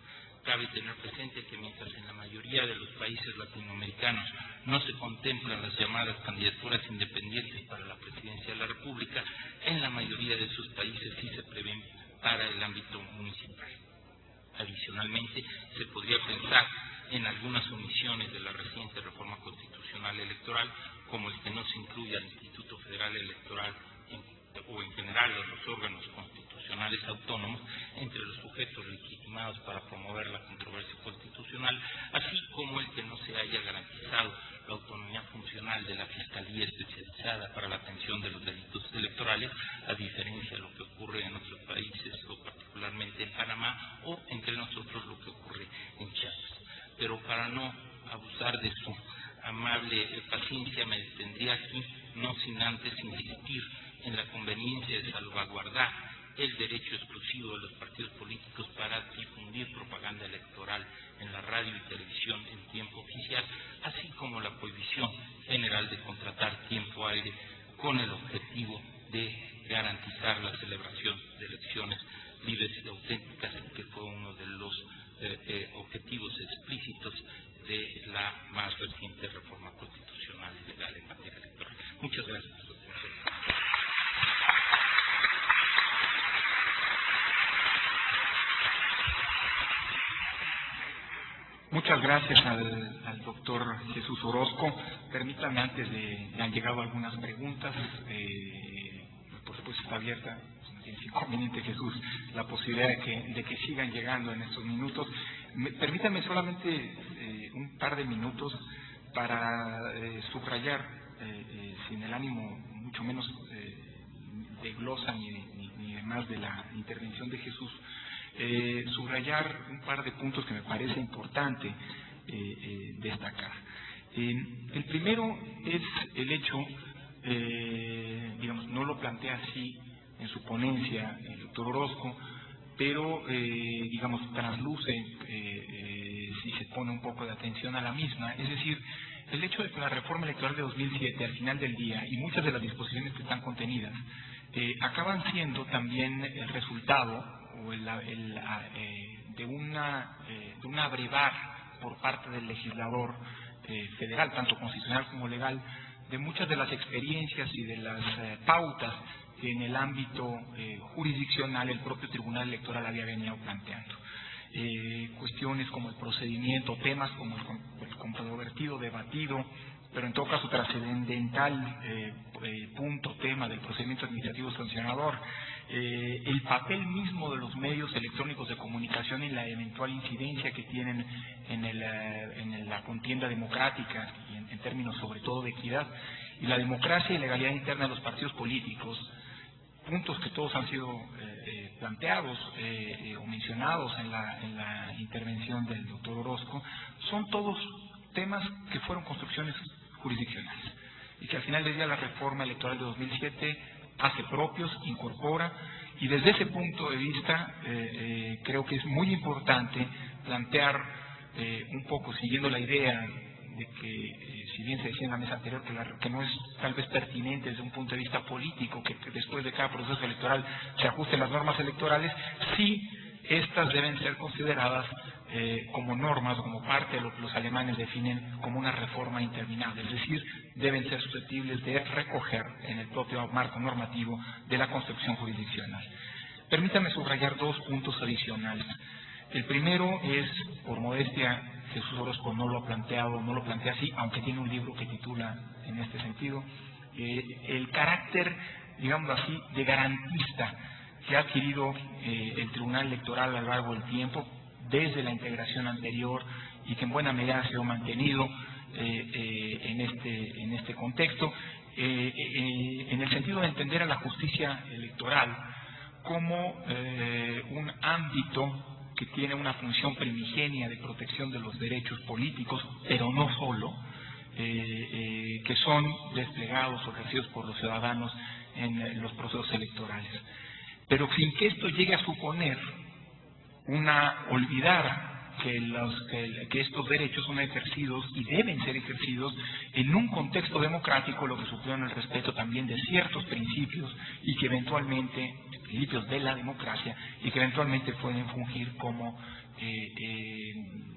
Cabe tener presente que mientras en la mayoría de los países latinoamericanos no se contemplan las llamadas candidaturas independientes para la presidencia de la República, en la mayoría de esos países sí se prevén para el ámbito municipal. Adicionalmente, se podría pensar en algunas omisiones de la reciente reforma constitucional electoral, como el que no se incluya al Instituto Federal Electoral o en general a los órganos constitucionales autónomos entre los sujetos legitimados para promover la controversia constitucional, así como el que no se haya garantizado la autonomía funcional de la Fiscalía Especializada para la atención de los delitos electorales, a diferencia de lo que ocurre en otros países, o particularmente en Panamá, o entre nosotros lo que ocurre en Chiapas. Pero para no abusar de su amable paciencia, me detendría aquí, no sin antes insistir en la conveniencia de salvaguardar el derecho exclusivo de los partidos políticos para difundir propaganda electoral en la radio y televisión en tiempo oficial, así como la prohibición general de contratar tiempo aire con el objetivo de garantizar la celebración de elecciones libres y auténticas, que fue uno de los objetivos explícitos de la más reciente reforma constitucional y legal en materia electoral. Muchas gracias. Muchas gracias al doctor Jesús Orozco. Permítame, antes me han llegado algunas preguntas, por supuesto está abierta, no tiene inconveniente, Jesús, la posibilidad de que sigan llegando en estos minutos. Permítame solamente un par de minutos para subrayar, sin el ánimo mucho menos de glosa ni demás de la intervención de Jesús, subrayar un par de puntos que me parece importante destacar. El primero es el hecho, digamos, no lo plantea así en su ponencia el doctor Orozco, pero digamos, trasluce si se pone un poco de atención a la misma, es decir, el hecho de que la reforma electoral de 2007 al final del día y muchas de las disposiciones que están contenidas acaban siendo también el resultado o de un abrevar por parte del legislador federal, tanto constitucional como legal, de muchas de las experiencias y de las pautas que en el ámbito jurisdiccional el propio Tribunal Electoral había venido planteando. Cuestiones como el procedimiento, temas como el controvertido, debatido, pero en todo caso trascendental tema del procedimiento administrativo sancionador, el papel mismo de los medios electrónicos de comunicación en la eventual incidencia que tienen en la contienda democrática y en términos sobre todo de equidad, y la democracia y legalidad interna de los partidos políticos, puntos que todos han sido planteados o mencionados en la intervención del doctor Orozco son todos temas que fueron construcciones jurisdiccionales y que al final del día la reforma electoral de 2007 hace propios, incorpora, y desde ese punto de vista creo que es muy importante plantear un poco, siguiendo la idea de que, si bien se decía en la mesa anterior que no es tal vez pertinente desde un punto de vista político, que después de cada proceso electoral se ajusten las normas electorales, sí estas deben ser consideradas como normas, como parte de lo que los alemanes definen como una reforma interminable, es decir, deben ser susceptibles de recoger en el propio marco normativo de la construcción jurisdiccional. Permítame subrayar 2 puntos adicionales. El primero es, por modestia, Jesús Orozco no lo ha planteado, no lo plantea así, aunque tiene un libro que titula en este sentido, el carácter, digamos así, de garantista que ha adquirido el Tribunal Electoral a lo largo del tiempo, desde la integración anterior, y que en buena medida ha sido mantenido en este contexto, en el sentido de entender a la justicia electoral como un ámbito que tiene una función primigenia de protección de los derechos políticos, pero no solo, que son desplegados o ejercidos por los ciudadanos en los procesos electorales. Pero sin que esto llegue a suponer olvidar que estos derechos son ejercidos y deben ser ejercidos en un contexto democrático, lo que supone el respeto también de ciertos principios y que eventualmente, principios de la democracia, y que eventualmente pueden fungir como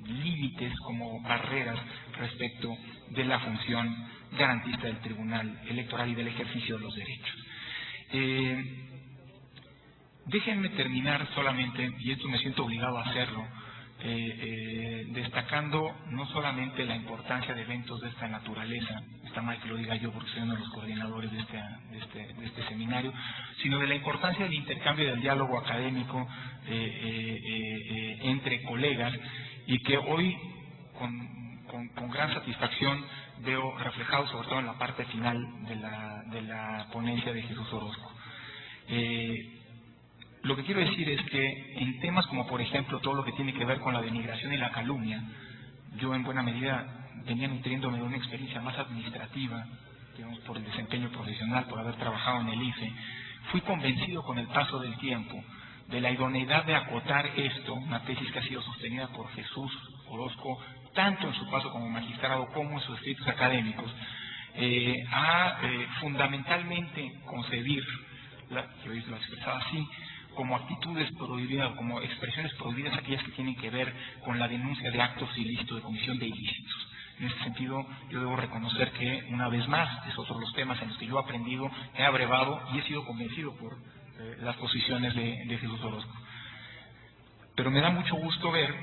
límites, como barreras respecto de la función garantista del Tribunal Electoral y del ejercicio de los derechos. Déjenme terminar solamente, y esto me siento obligado a hacerlo, destacando no solamente la importancia de eventos de esta naturaleza, está mal que lo diga yo porque soy uno de los coordinadores de este seminario, sino de la importancia del intercambio y del diálogo académico entre colegas, y que hoy con gran satisfacción veo reflejado sobre todo en la parte final de la ponencia de Jesús Orozco. Lo que quiero decir es que en temas como, por ejemplo, todo lo que tiene que ver con la denigración y la calumnia, yo en buena medida venía nutriéndome de una experiencia más administrativa, digamos, por el desempeño profesional, por haber trabajado en el IFE. Fui convencido con el paso del tiempo de la idoneidad de acotar esto, una tesis que ha sido sostenida por Jesús Orozco, tanto en su paso como magistrado como en sus escritos académicos, a fundamentalmente concebir, yo lo expresaba así, como actitudes prohibidas, como expresiones prohibidas aquellas que tienen que ver con la denuncia de actos ilícitos, de comisión de ilícitos. En este sentido, yo debo reconocer que, una vez más, es otro de los temas en los que yo he aprendido, he abrevado y he sido convencido por las posiciones de Jesús Orozco. Pero me da mucho gusto ver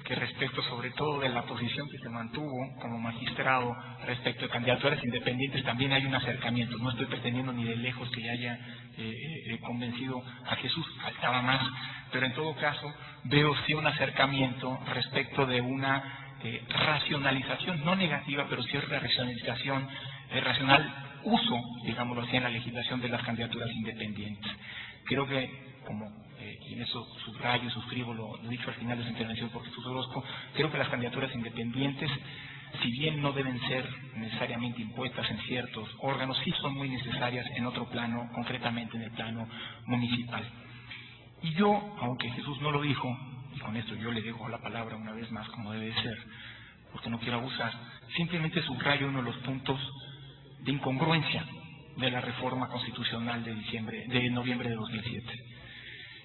que respecto sobre todo de la posición que se mantuvo como magistrado respecto de candidaturas independientes también hay un acercamiento. No estoy pretendiendo ni de lejos que haya convencido a Jesús, faltaba más, pero en todo caso veo sí un acercamiento respecto de una racionalización, no negativa, pero sí racionalización racional, uso, digámoslo así, en la legislación de las candidaturas independientes. Creo que, y en eso subrayo y suscribo lo dicho al final de su intervención por Jesús Orozco, creo que las candidaturas independientes, si bien no deben ser necesariamente impuestas en ciertos órganos, sí son muy necesarias en otro plano, concretamente en el plano municipal. Y yo, aunque Jesús no lo dijo, y con esto yo le dejo la palabra una vez más como debe ser, porque no quiero abusar, simplemente subrayo uno de los puntos de incongruencia de la reforma constitucional de noviembre de 2007.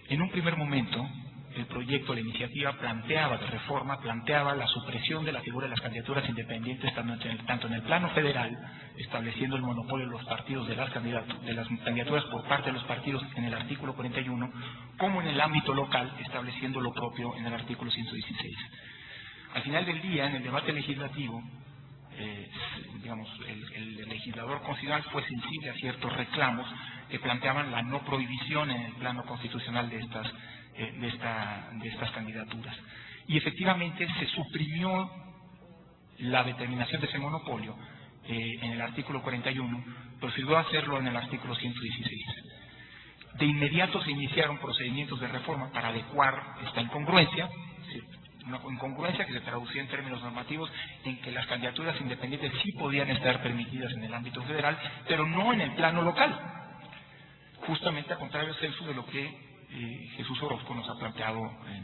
En un primer momento, el proyecto, la iniciativa de reforma planteaba la supresión de la figura de las candidaturas independientes tanto en el plano federal, estableciendo el monopolio de los partidos de las candidaturas por parte de los partidos en el artículo 41, como en el ámbito local, estableciendo lo propio en el artículo 116. Al final del día, en el debate legislativo, el legislador constitucional fue sensible a ciertos reclamos que planteaban la no prohibición en el plano constitucional de estas candidaturas. Y efectivamente se suprimió la determinación de ese monopolio en el artículo 41, pero se llegó a hacerlo en el artículo 116. De inmediato se iniciaron procedimientos de reforma para adecuar esta incongruencia, una incongruencia que se traducía en términos normativos en que las candidaturas independientes sí podían estar permitidas en el ámbito federal, pero no en el plano local. Justamente a contrario censo de lo que Jesús Orozco nos ha planteado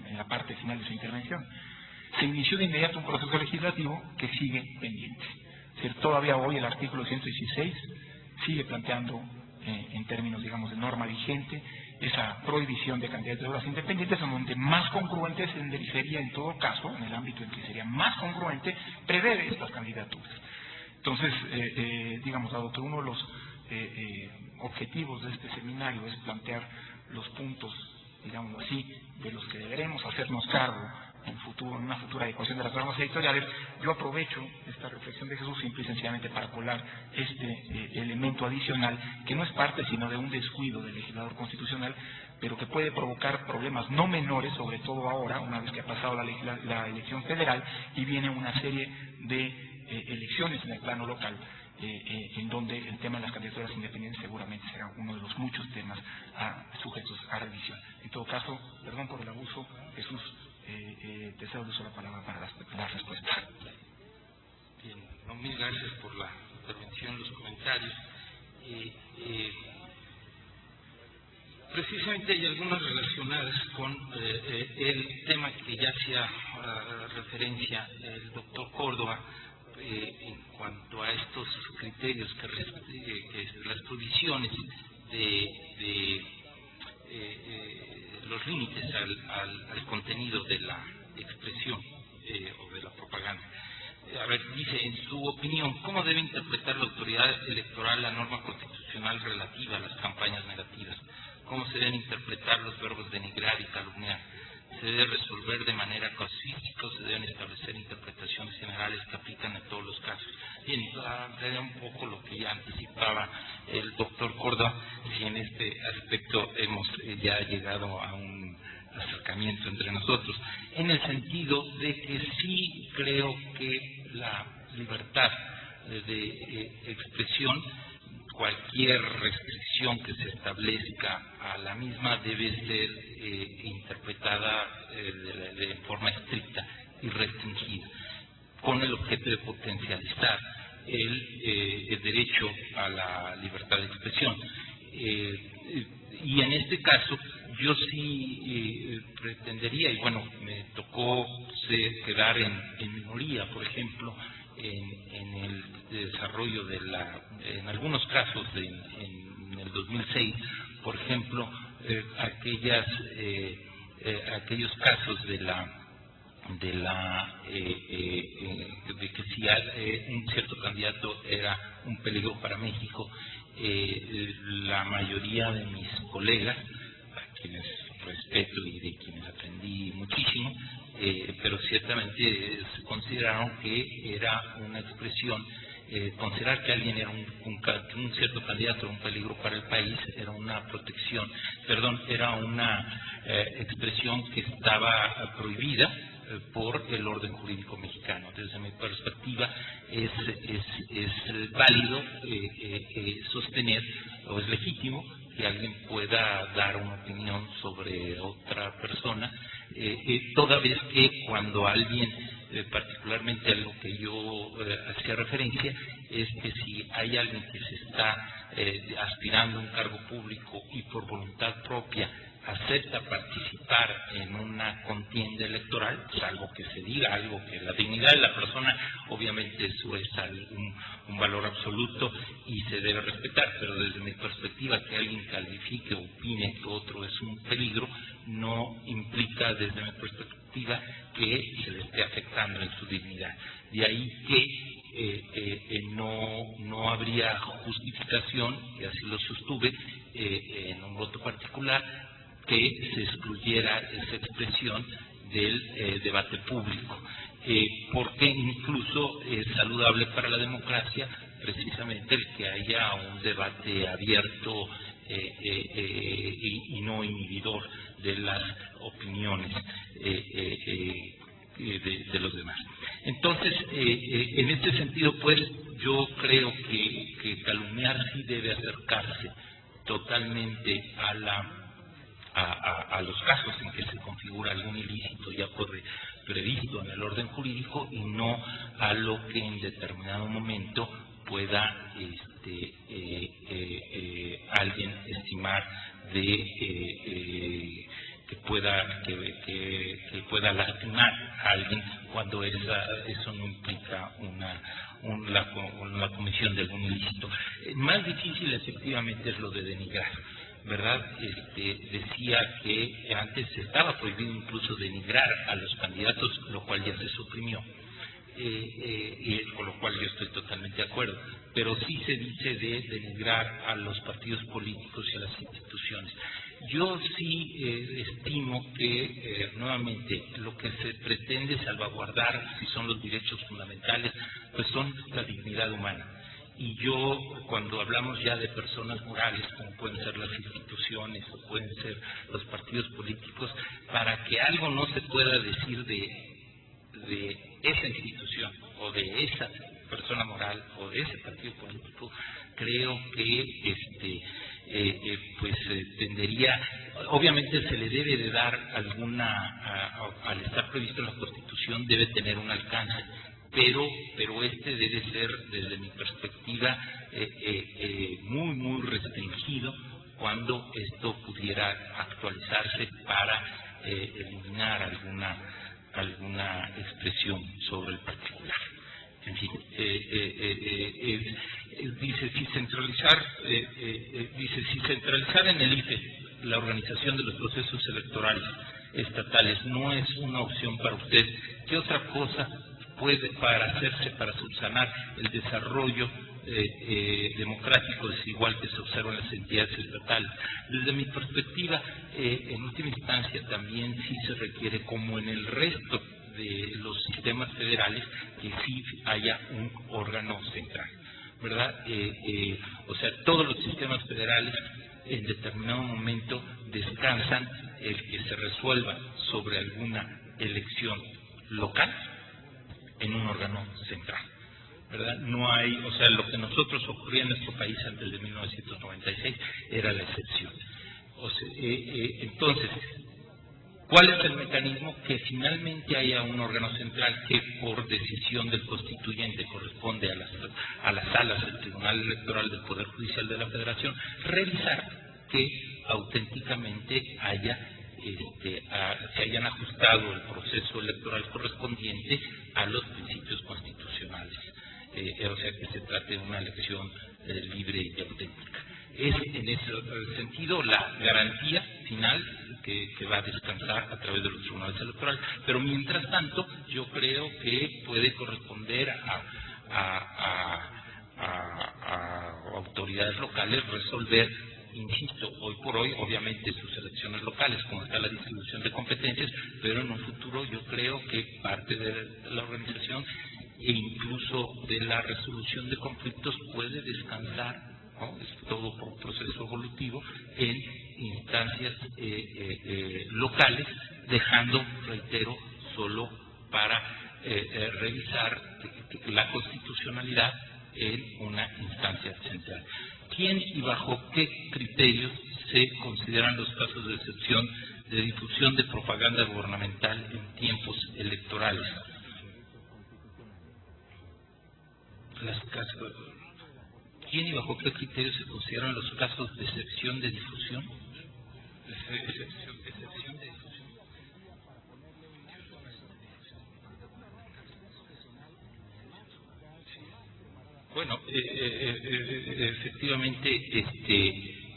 en la parte final de su intervención. Se inició de inmediato un proceso legislativo que sigue pendiente. Es decir, todavía hoy el artículo 116 sigue planteando en términos, digamos, de norma vigente, esa prohibición de candidaturas independientes, en donde más congruente sería en todo caso, en el ámbito en que sería más congruente, prever estas candidaturas. Entonces, digamos, dado que uno de los objetivos de este seminario es plantear los puntos, digamos así, de los que deberemos hacernos cargo en una futura adecuación de las normas editoriales, yo aprovecho esta reflexión de Jesús simple y sencillamente para colar este elemento adicional, que no es parte sino de un descuido del legislador constitucional, pero que puede provocar problemas no menores, sobre todo ahora, una vez que ha pasado la elección federal y viene una serie de elecciones en el plano local, en donde el tema de las candidaturas independientes seguramente será uno de los muchos temas sujetos a revisión. En todo caso, perdón por el abuso, Jesús, te cedo el uso de la palabra para la respuesta. Bien, no, mil gracias por la intervención, los comentarios. Precisamente hay algunas relacionadas con el tema que ya hacía referencia el doctor Córdoba, en cuanto a estos criterios que las provisiones de los límites al contenido de la expresión o de la propaganda. A ver, dice, en su opinión, ¿cómo debe interpretar la autoridad electoral la norma constitucional relativa a las campañas negativas? ¿Cómo se deben interpretar los verbos denigrar y calumniar? ¿Se debe resolver de manera casuística o se deben establecer interpretaciones generales que aplican en todos los casos? Bien, sería un poco lo que ya anticipaba el doctor Córdoba, si en este aspecto hemos ya llegado a un acercamiento entre nosotros, en el sentido de que sí creo que la libertad de expresión, cualquier restricción que se establezca a la misma debe ser interpretada de forma estricta y restringida, con el objeto de potencializar el derecho a la libertad de expresión. Y en este caso, yo sí pretendería, y bueno, me tocó quedar en minoría, por ejemplo, en el desarrollo en algunos casos en el 2006, por ejemplo, aquellos casos de que si un cierto candidato era un peligro para México, la mayoría de mis colegas, a quienes respeto y de quienes aprendí muchísimo, pero ciertamente consideraron que era una expresión, considerar que alguien era un cierto candidato, un peligro para el país, era una protección, era una expresión que estaba prohibida por el orden jurídico mexicano. Desde mi perspectiva es válido sostener, o es legítimo que alguien pueda dar una opinión sobre otra persona, toda vez que cuando alguien, particularmente a lo que yo hacía referencia, es que si hay alguien que se está aspirando a un cargo público y por voluntad propia acepta participar en una contienda electoral, salvo que se diga algo que la dignidad de la persona obviamente eso es un valor absoluto y se debe respetar, pero desde mi perspectiva que alguien califique o opine que otro es un peligro no implica desde mi perspectiva que se le esté afectando en su dignidad. De ahí que no habría justificación, y así lo sostuve en un voto particular, que se excluyera esa expresión del debate público, porque incluso es saludable para la democracia precisamente el que haya un debate abierto y no inhibidor de las opiniones de los demás. Entonces, en este sentido, pues, yo creo que calumniar sí debe acercarse totalmente a los casos en que se configura algún ilícito ya previsto en el orden jurídico y no a lo que en determinado momento pueda alguien estimar que pueda lastimar a alguien cuando eso no implica la comisión de algún ilícito. Más difícil efectivamente es lo de denigrar, ¿verdad? Decía que antes estaba prohibido incluso denigrar a los candidatos, lo cual ya se suprimió, y con lo cual yo estoy totalmente de acuerdo, pero sí se dice de denigrar a los partidos políticos y a las instituciones. Yo sí estimo que, nuevamente, lo que se pretende salvaguardar, si son los derechos fundamentales, pues son la dignidad humana. Y yo, cuando hablamos ya de personas morales, como pueden ser las instituciones o pueden ser los partidos políticos, para que algo no se pueda decir de esa institución o de esa persona moral o de ese partido político, creo que tendería, obviamente se le debe de dar al estar previsto en la Constitución debe tener un alcance, pero debe ser, desde mi perspectiva, muy restringido cuando esto pudiera actualizarse para eliminar alguna expresión sobre el particular. En fin, dice si centralizar en el IFE la organización de los procesos electorales estatales no es una opción para usted, ¿qué otra cosa puede para subsanar el desarrollo democrático desigual que se observa en las entidades estatales? Desde mi perspectiva, en última instancia también sí se requiere, como en el resto de los sistemas federales, que sí haya un órgano central, ¿verdad? O sea, todos los sistemas federales en determinado momento descansan el que se resuelva sobre alguna elección local en un órgano central, ¿verdad? No hay, o sea, lo que nosotros ocurría en nuestro país antes de 1996 era la excepción. O sea, entonces, ¿cuál es el mecanismo? Que finalmente haya un órgano central que por decisión del constituyente corresponde a las salas del Tribunal Electoral del Poder Judicial de la Federación revisar que auténticamente se hayan ajustado el proceso electoral correspondiente a los principios constitucionales, o sea, que se trate de una elección libre y auténtica. Es en ese sentido la garantía final que va a descansar a través de los tribunales electorales, pero mientras tanto yo creo que puede corresponder a autoridades locales resolver, insisto, hoy por hoy, obviamente sus elecciones locales, como está la distribución de competencias, pero en un futuro yo creo que parte de la organización e incluso de la resolución de conflictos puede descansar, ¿no? Es todo por un proceso evolutivo en instancias locales, dejando, reitero, solo para revisar la constitucionalidad en una instancia central. ¿Quién y bajo qué criterios se consideran los casos de excepción de difusión de propaganda gubernamental en tiempos electorales? ¿Quién y bajo qué criterios se consideran los casos de excepción de difusión? Excepción de difusión. Bueno, efectivamente,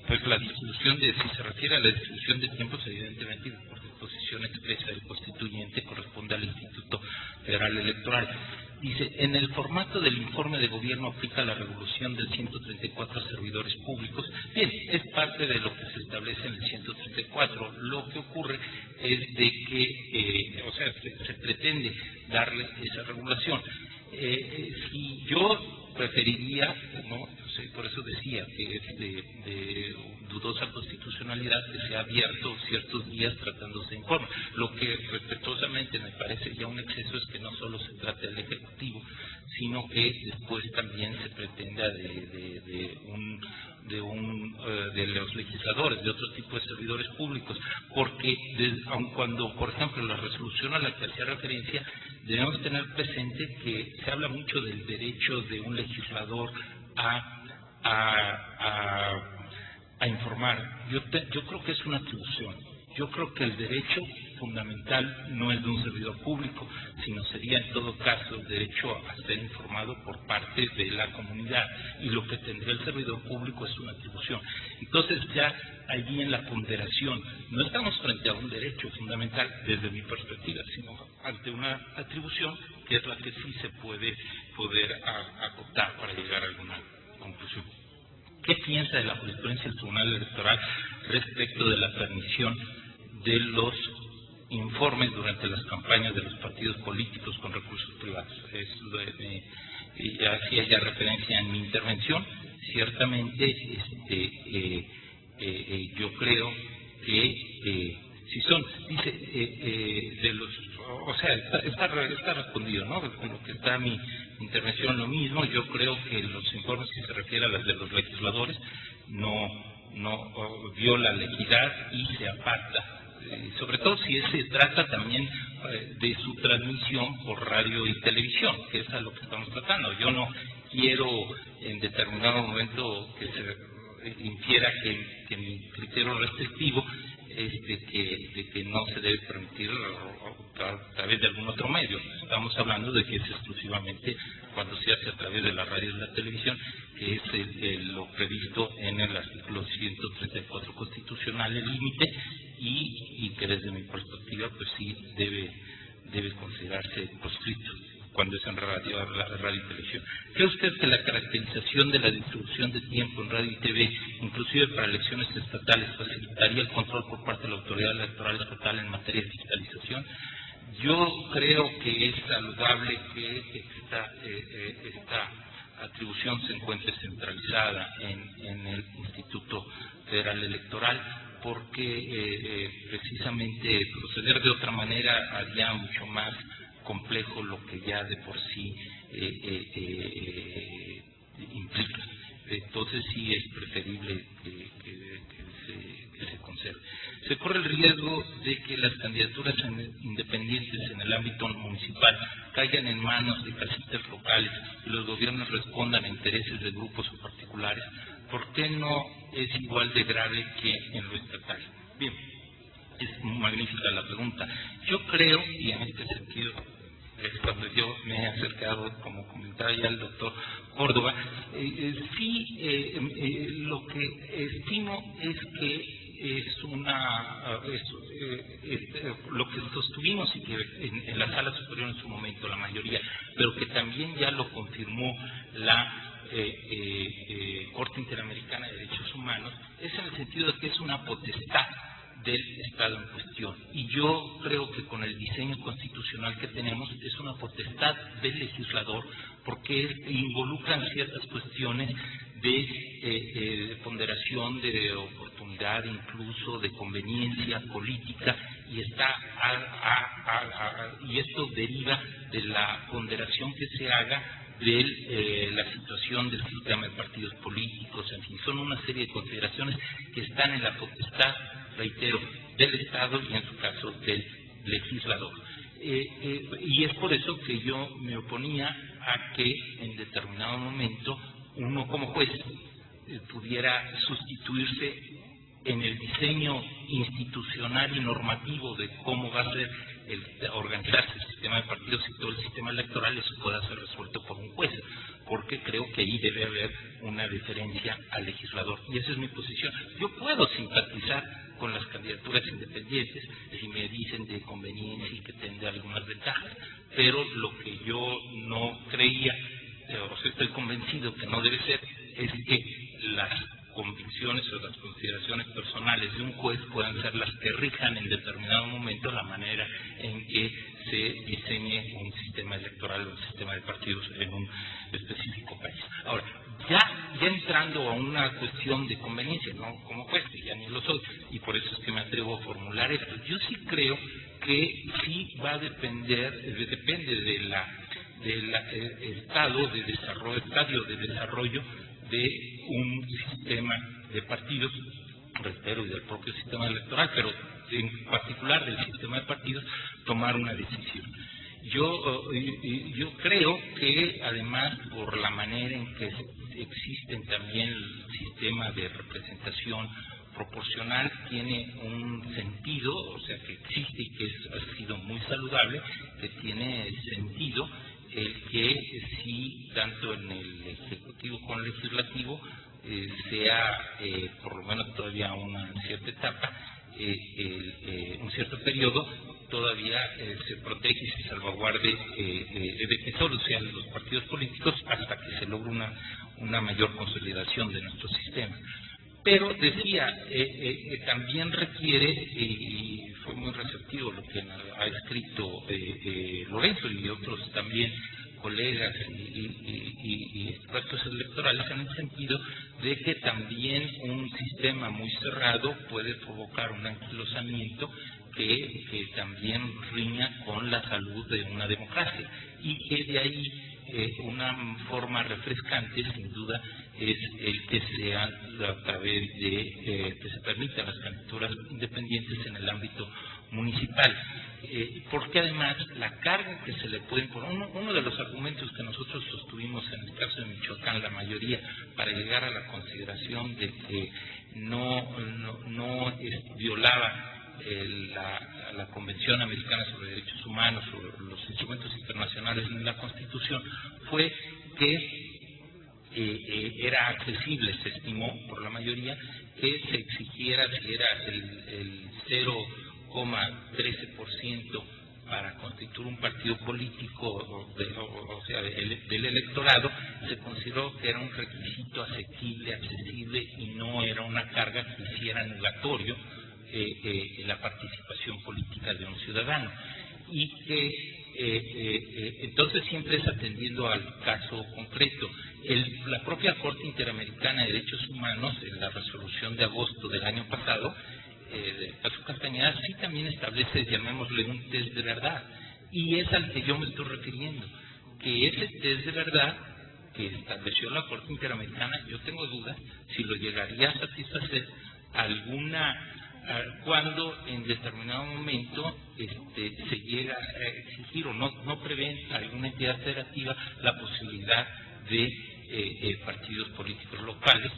pues la distribución si se refiere a la distribución de tiempos, evidentemente, por disposición expresa del constituyente, corresponde al Instituto Federal Electoral. Dice, en el formato del informe de gobierno aplica la resolución del 134 a servidores públicos. Bien, es parte de lo que se establece en el 134. Lo que ocurre es de que, o sea, se pretende darle esa regulación. Si yo preferiría, ¿no? Por eso decía que es de dudosa constitucionalidad, constitucionalidad que se ha abierto ciertos días tratándose de informes. Lo que respetuosamente me parece ya un exceso es que no solo se trate del Ejecutivo, sino que después también se pretenda de los legisladores, de otro tipo de servidores públicos, porque aun cuando, por ejemplo, la resolución a la que hacía referencia, debemos tener presente que se habla mucho del derecho de un legislador a informar. Yo creo que es una atribución. Yo creo que el derecho fundamental no es de un servidor público, sino sería en todo caso el derecho a ser informado por parte de la comunidad, y lo que tendría el servidor público es una atribución. Entonces ya allí en la ponderación no estamos frente a un derecho fundamental desde mi perspectiva, sino ante una atribución que es la que sí se puede poder acotar para llegar a alguna conclusión. ¿Qué piensa de la jurisprudencia del Tribunal Electoral respecto de la transmisión de los informes durante las campañas de los partidos políticos con recursos privados? Hacía ya referencia en mi intervención. Ciertamente, yo creo que si son, dice, de los, o sea, está respondido, ¿no? Con lo que está mi intervención lo mismo. Yo creo que los informes que se refieren a las de los legisladores no viola la equidad y se aparta. Sobre todo si se trata también de su transmisión por radio y televisión, que es a lo que estamos tratando. Yo no quiero en determinado momento que se infiera que mi criterio restrictivo es de que no se debe permitir a través de algún otro medio. Estamos hablando de que es exclusivamente cuando se hace a través de la radio y la televisión, que es lo previsto en el artículo 134 constitucional, el límite, y que desde mi perspectiva pues sí debe considerarse proscrito cuando es en radio y televisión. ¿Cree usted que la caracterización de la distribución de tiempo en radio y TV, inclusive para elecciones estatales, facilitaría el control por parte de la autoridad electoral estatal en materia de fiscalización? Yo creo que es saludable que esta atribución se encuentre centralizada en el Instituto Federal Electoral, porque precisamente proceder de otra manera haría mucho más complejo lo que ya de por sí implica. Entonces sí es preferible que se conserve. Se corre el riesgo de que las candidaturas independientes en el ámbito municipal caigan en manos de caciques locales y los gobiernos respondan a intereses de grupos o particulares. ¿Por qué no es igual de grave que en lo estatal? Bien, es magnífica la pregunta. Yo creo, y en este sentido es cuando yo me he acercado, como comentaba ya el doctor Córdoba, lo que estimo es que lo que sostuvimos y que en la sala superior en su momento la mayoría, pero que también ya lo confirmó la Corte Interamericana de Derechos Humanos, es en el sentido de que es una potestad del Estado en cuestión. Y yo creo que con el diseño constitucional que tenemos es una potestad del legislador, porque involucran ciertas cuestiones de ponderación, de oportunidad, incluso de conveniencia política, y y esto deriva de la ponderación que se haga de la situación del sistema de partidos políticos. En fin, son una serie de consideraciones que están en la potestad, reitero, del Estado y en su caso del legislador. Y es por eso que yo me oponía a que en determinado momento uno como juez pudiera sustituirse en el diseño institucional y normativo de cómo va a ser organizarse el sistema de partidos y todo el sistema electoral. Eso pueda ser resuelto por un juez, porque creo que ahí debe haber una deferencia al legislador, y esa es mi posición. Yo puedo simpatizar con las candidaturas independientes si me dicen de conveniencia y que tendrá algunas ventajas, pero lo que yo no creía, o sea, estoy convencido que no debe ser, es que las convicciones o las consideraciones personales de un juez puedan ser las que rijan en determinado momento la manera en que se diseñe un sistema electoral o un sistema de partidos en un específico país. Ahora, ya entrando a una cuestión de conveniencia, no como juez, que ya ni lo soy, y por eso es que me atrevo a formular esto. Yo sí creo que sí va a depende del estadio de desarrollo de un sistema de partidos, reitero, y del propio sistema electoral, pero en particular del sistema de partidos, tomar una decisión. Yo creo que además por la manera en que existen también el sistema de representación proporcional tiene un sentido, o sea que existe y que ha sido muy saludable, que tiene sentido el que sí, tanto en el Ejecutivo como en el Legislativo, sea por lo menos todavía una cierta etapa, un cierto periodo, todavía se protege y se salvaguarde de que solo sean los partidos políticos hasta que se logre una mayor consolidación de nuestro sistema. Pero decía, también requiere, y fue muy receptivo lo que ha escrito Lorenzo y otros también colegas y expertos electorales, en el sentido de que también un sistema muy cerrado puede provocar un anquilosamiento que también riña con la salud de una democracia, y que de ahí una forma refrescante, sin duda, es el que sea a través de que se permitan las candidaturas independientes en el ámbito municipal, porque además la carga que se le puede poner, uno de los argumentos que nosotros sostuvimos en el caso de Michoacán, la mayoría, para llegar a la consideración de que no violaba la Convención Americana sobre Derechos Humanos, sobre los instrumentos internacionales en la Constitución, fue que era accesible, se estimó por la mayoría, que se exigiera, si era el 0,13% para constituir un partido político, o sea, del electorado, se consideró que era un requisito asequible, accesible, y no era una carga que hiciera anulatorio la participación política de un ciudadano, y que entonces siempre es atendiendo al caso concreto. La propia Corte Interamericana de Derechos Humanos, en la resolución de agosto del año pasado, del caso Castañeda, sí también establece, llamémosle, un test de verdad, y es al que yo me estoy refiriendo, que ese test de verdad que estableció la Corte Interamericana, yo tengo dudas si lo llegaría a satisfacer cuando en determinado momento se llega a exigir o no prevé alguna entidad federativa la posibilidad de partidos políticos locales,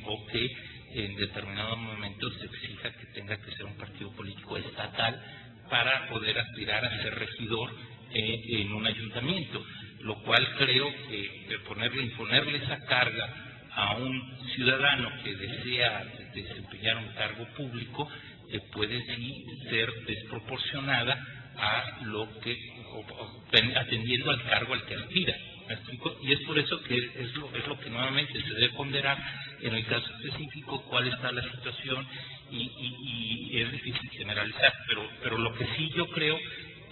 o que en determinado momento se exija que tenga que ser un partido político estatal para poder aspirar a ser regidor en un ayuntamiento, lo cual creo que imponerle esa carga a un ciudadano que desea desempeñar un cargo público puede sí ser desproporcionada a lo que atendiendo al cargo al que aspira. ¿Me explico? Y es por eso que es lo que nuevamente se debe ponderar en el caso específico, cuál está la situación, y es difícil generalizar, pero lo que sí yo creo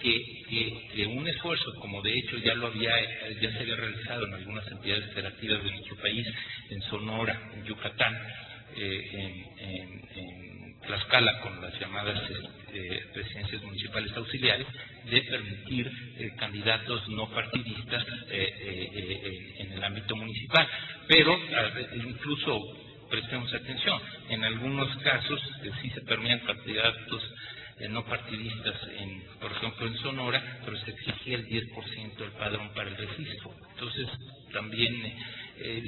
que un esfuerzo, como de hecho ya se había realizado en algunas entidades federativas de nuestro país, en Sonora, en Yucatán, en Tlaxcala, con las llamadas presidencias municipales auxiliares, de permitir candidatos no partidistas en el ámbito municipal. Pero incluso, prestemos atención, en algunos casos sí se permiten candidatos no partidistas, por ejemplo en Sonora, pero se exigía el 10% del padrón para el registro. Entonces también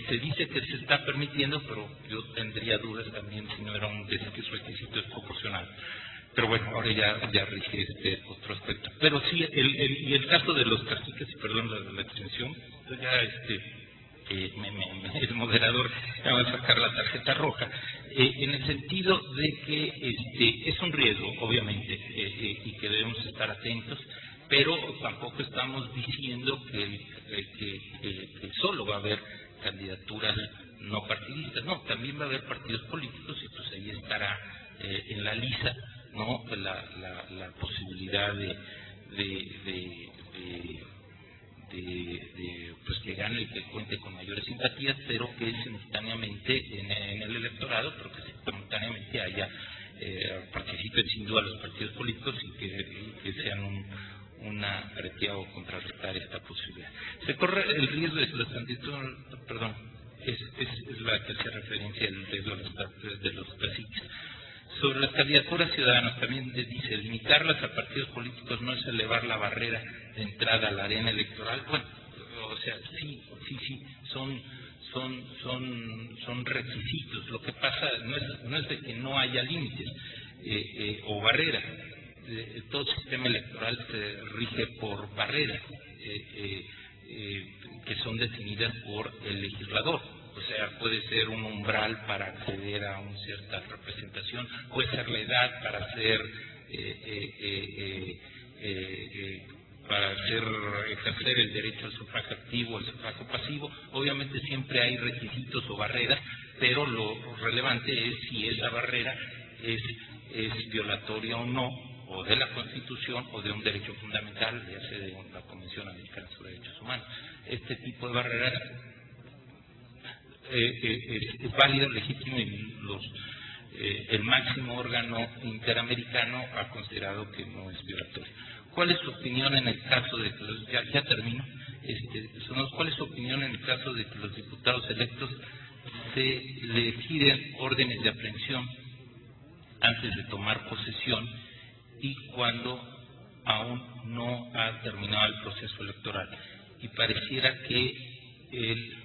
se dice que se está permitiendo, pero yo tendría dudas también si no era un requisito desproporcional. Pero bueno, ahora ya rige otro aspecto. Pero sí, el caso de los caciques, perdón la extensión, ya el moderador ya va a sacar la tarjeta roja, en el sentido de que es un riesgo, obviamente, y que debemos estar atentos, pero tampoco estamos diciendo que solo va a haber candidaturas no partidistas. No, también va a haber partidos políticos, y pues ahí estará en la lista, ¿no?, la posibilidad pues que gane el que cuente con mayores simpatías, pero que simultáneamente en el electorado, pero que simultáneamente haya participen sin duda los partidos políticos y que sean una garantía o contrarrestar esta posibilidad. Se corre el riesgo de que los candidatos, perdón, es la que hace referencia al riesgo de los caciques. Sobre las candidaturas ciudadanas también dice, limitarlas a partidos políticos no es elevar la barrera de entrada a la arena electoral. Bueno, o sea, sí, son requisitos. Lo que pasa no es de que no haya límites o barreras. Todo sistema electoral se rige por barreras que son definidas por el legislador. O sea, puede ser un umbral para acceder a una cierta representación, puede ser la edad para ejercer el derecho al sufragio activo o al sufragio pasivo. Obviamente siempre hay requisitos o barreras, pero lo relevante es si esa barrera es violatoria o no, o de la Constitución o de un derecho fundamental, ya sea de la Convención Americana sobre Derechos Humanos. Este tipo de barreras es válido, legítimo, y el máximo órgano interamericano ha considerado que no es violatorio. ¿Cuál es su opinión en el caso de que ya termino? ¿Cuál es su opinión en el caso de que los diputados electos se le giren órdenes de aprehensión antes de tomar posesión y cuando aún no ha terminado el proceso electoral? Y pareciera que el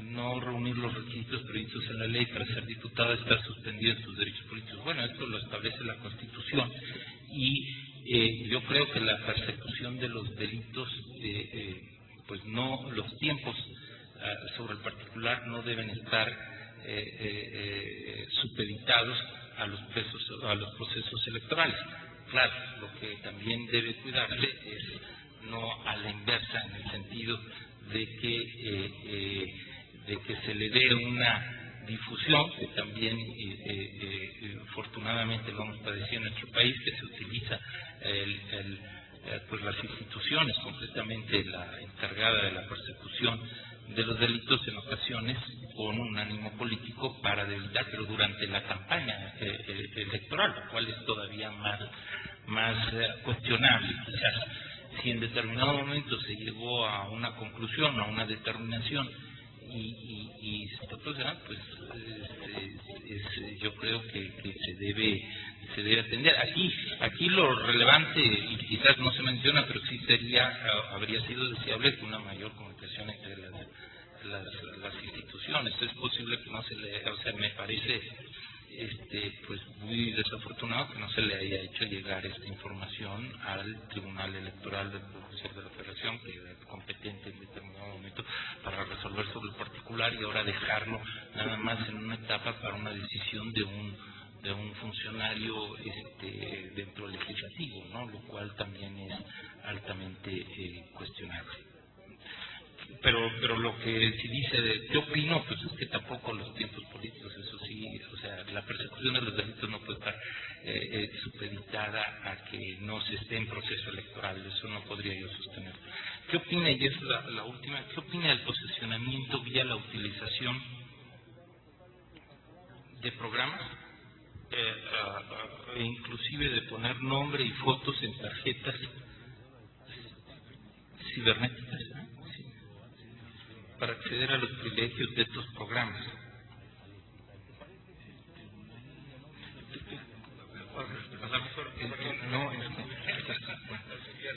no reunir los requisitos previstos en la ley para ser diputado está suspendido en sus derechos políticos. Bueno, esto lo establece la Constitución y yo creo que la persecución de los delitos, pues no, los tiempos sobre el particular no deben estar supeditados a los procesos electorales. Claro, lo que también debe cuidarse es no a la inversa, en el sentido de que se le dé una difusión, que también afortunadamente lo hemos padecido en nuestro país, que se utiliza pues las instituciones, concretamente la encargada de la persecución de los delitos en ocasiones con un ánimo político para debilitar, pero durante la campaña electoral, lo cual es todavía más cuestionable. Quizás si en determinado momento se llegó a una conclusión, a una determinación y se está procesando, pues yo creo que se debe atender. Aquí lo relevante, y quizás no se menciona, pero sí habría sido deseable que una mayor comunicación entre las instituciones. Es posible que no se le, o sea, me parece pues muy desafortunado que no se le haya hecho llegar esta información al Tribunal Electoral del Poder Judicial de la Federación, que era competente en determinado momento para resolver sobre el particular, y ahora dejarlo nada más en una etapa para una decisión de un funcionario dentro del legislativo, ¿no? Lo cual también es altamente cuestionable. Pero lo que se dice de qué opino, pues es que tampoco los tiempos políticos, eso sí, o sea, la persecución de los delitos no puede estar supeditada a que no se esté en proceso electoral, eso no podría yo sostener. ¿Qué opina, y es la última, qué opina del posesionamiento vía la utilización de programas, e inclusive de poner nombre y fotos en tarjetas cibernéticas, ¿no?, para acceder a los privilegios de estos programas?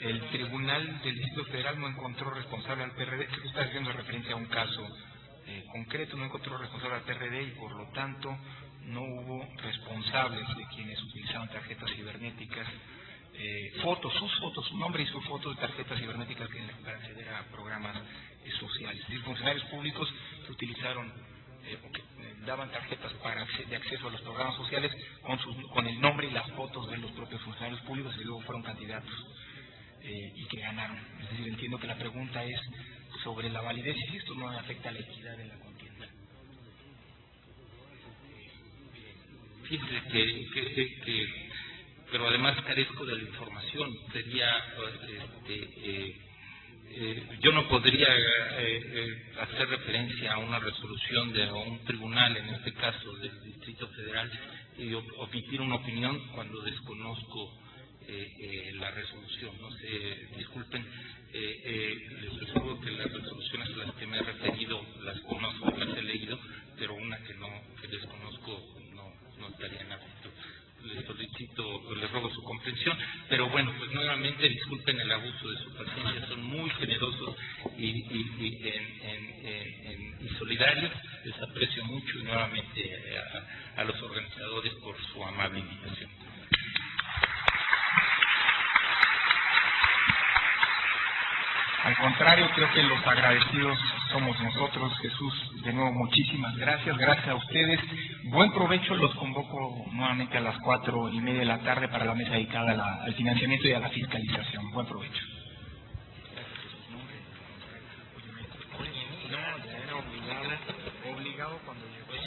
El Tribunal del Distrito Federal no encontró responsable al PRD. Tú estás haciendo referencia a un caso concreto, no encontró responsable al PRD y por lo tanto no hubo responsables de quienes utilizaban tarjetas cibernéticas, su nombre y su foto de tarjetas cibernéticas para acceder a programas sociales. Es decir, funcionarios públicos que utilizaron daban tarjetas de acceso a los programas sociales con el nombre y las fotos de los propios funcionarios públicos, y luego fueron candidatos y que ganaron. Es decir, entiendo que la pregunta es sobre la validez y si esto no afecta a la equidad de la contienda. Fíjese pero además carezco de la información. Sería yo no podría hacer referencia a una resolución de un tribunal, en este caso del Distrito Federal, y omitir una opinión cuando desconozco la resolución. No sé, disculpen, les aseguro que las resoluciones a las que me he referido las conozco, las he leído, pero una que desconozco no estaría en aptitud. Les solicito, les ruego su comprensión, pero bueno, pues nuevamente disculpen el abuso de su paciencia, son muy generosos y solidarios, les aprecio mucho y nuevamente a los organizadores por su amable invitación. Al contrario, creo que los agradecidos somos nosotros. Jesús, de nuevo, muchísimas gracias. Gracias a ustedes. Buen provecho. Los convoco nuevamente a las 4:30 de la tarde para la mesa dedicada al financiamiento y a la fiscalización. Buen provecho. No, ya era obligado cuando llegó.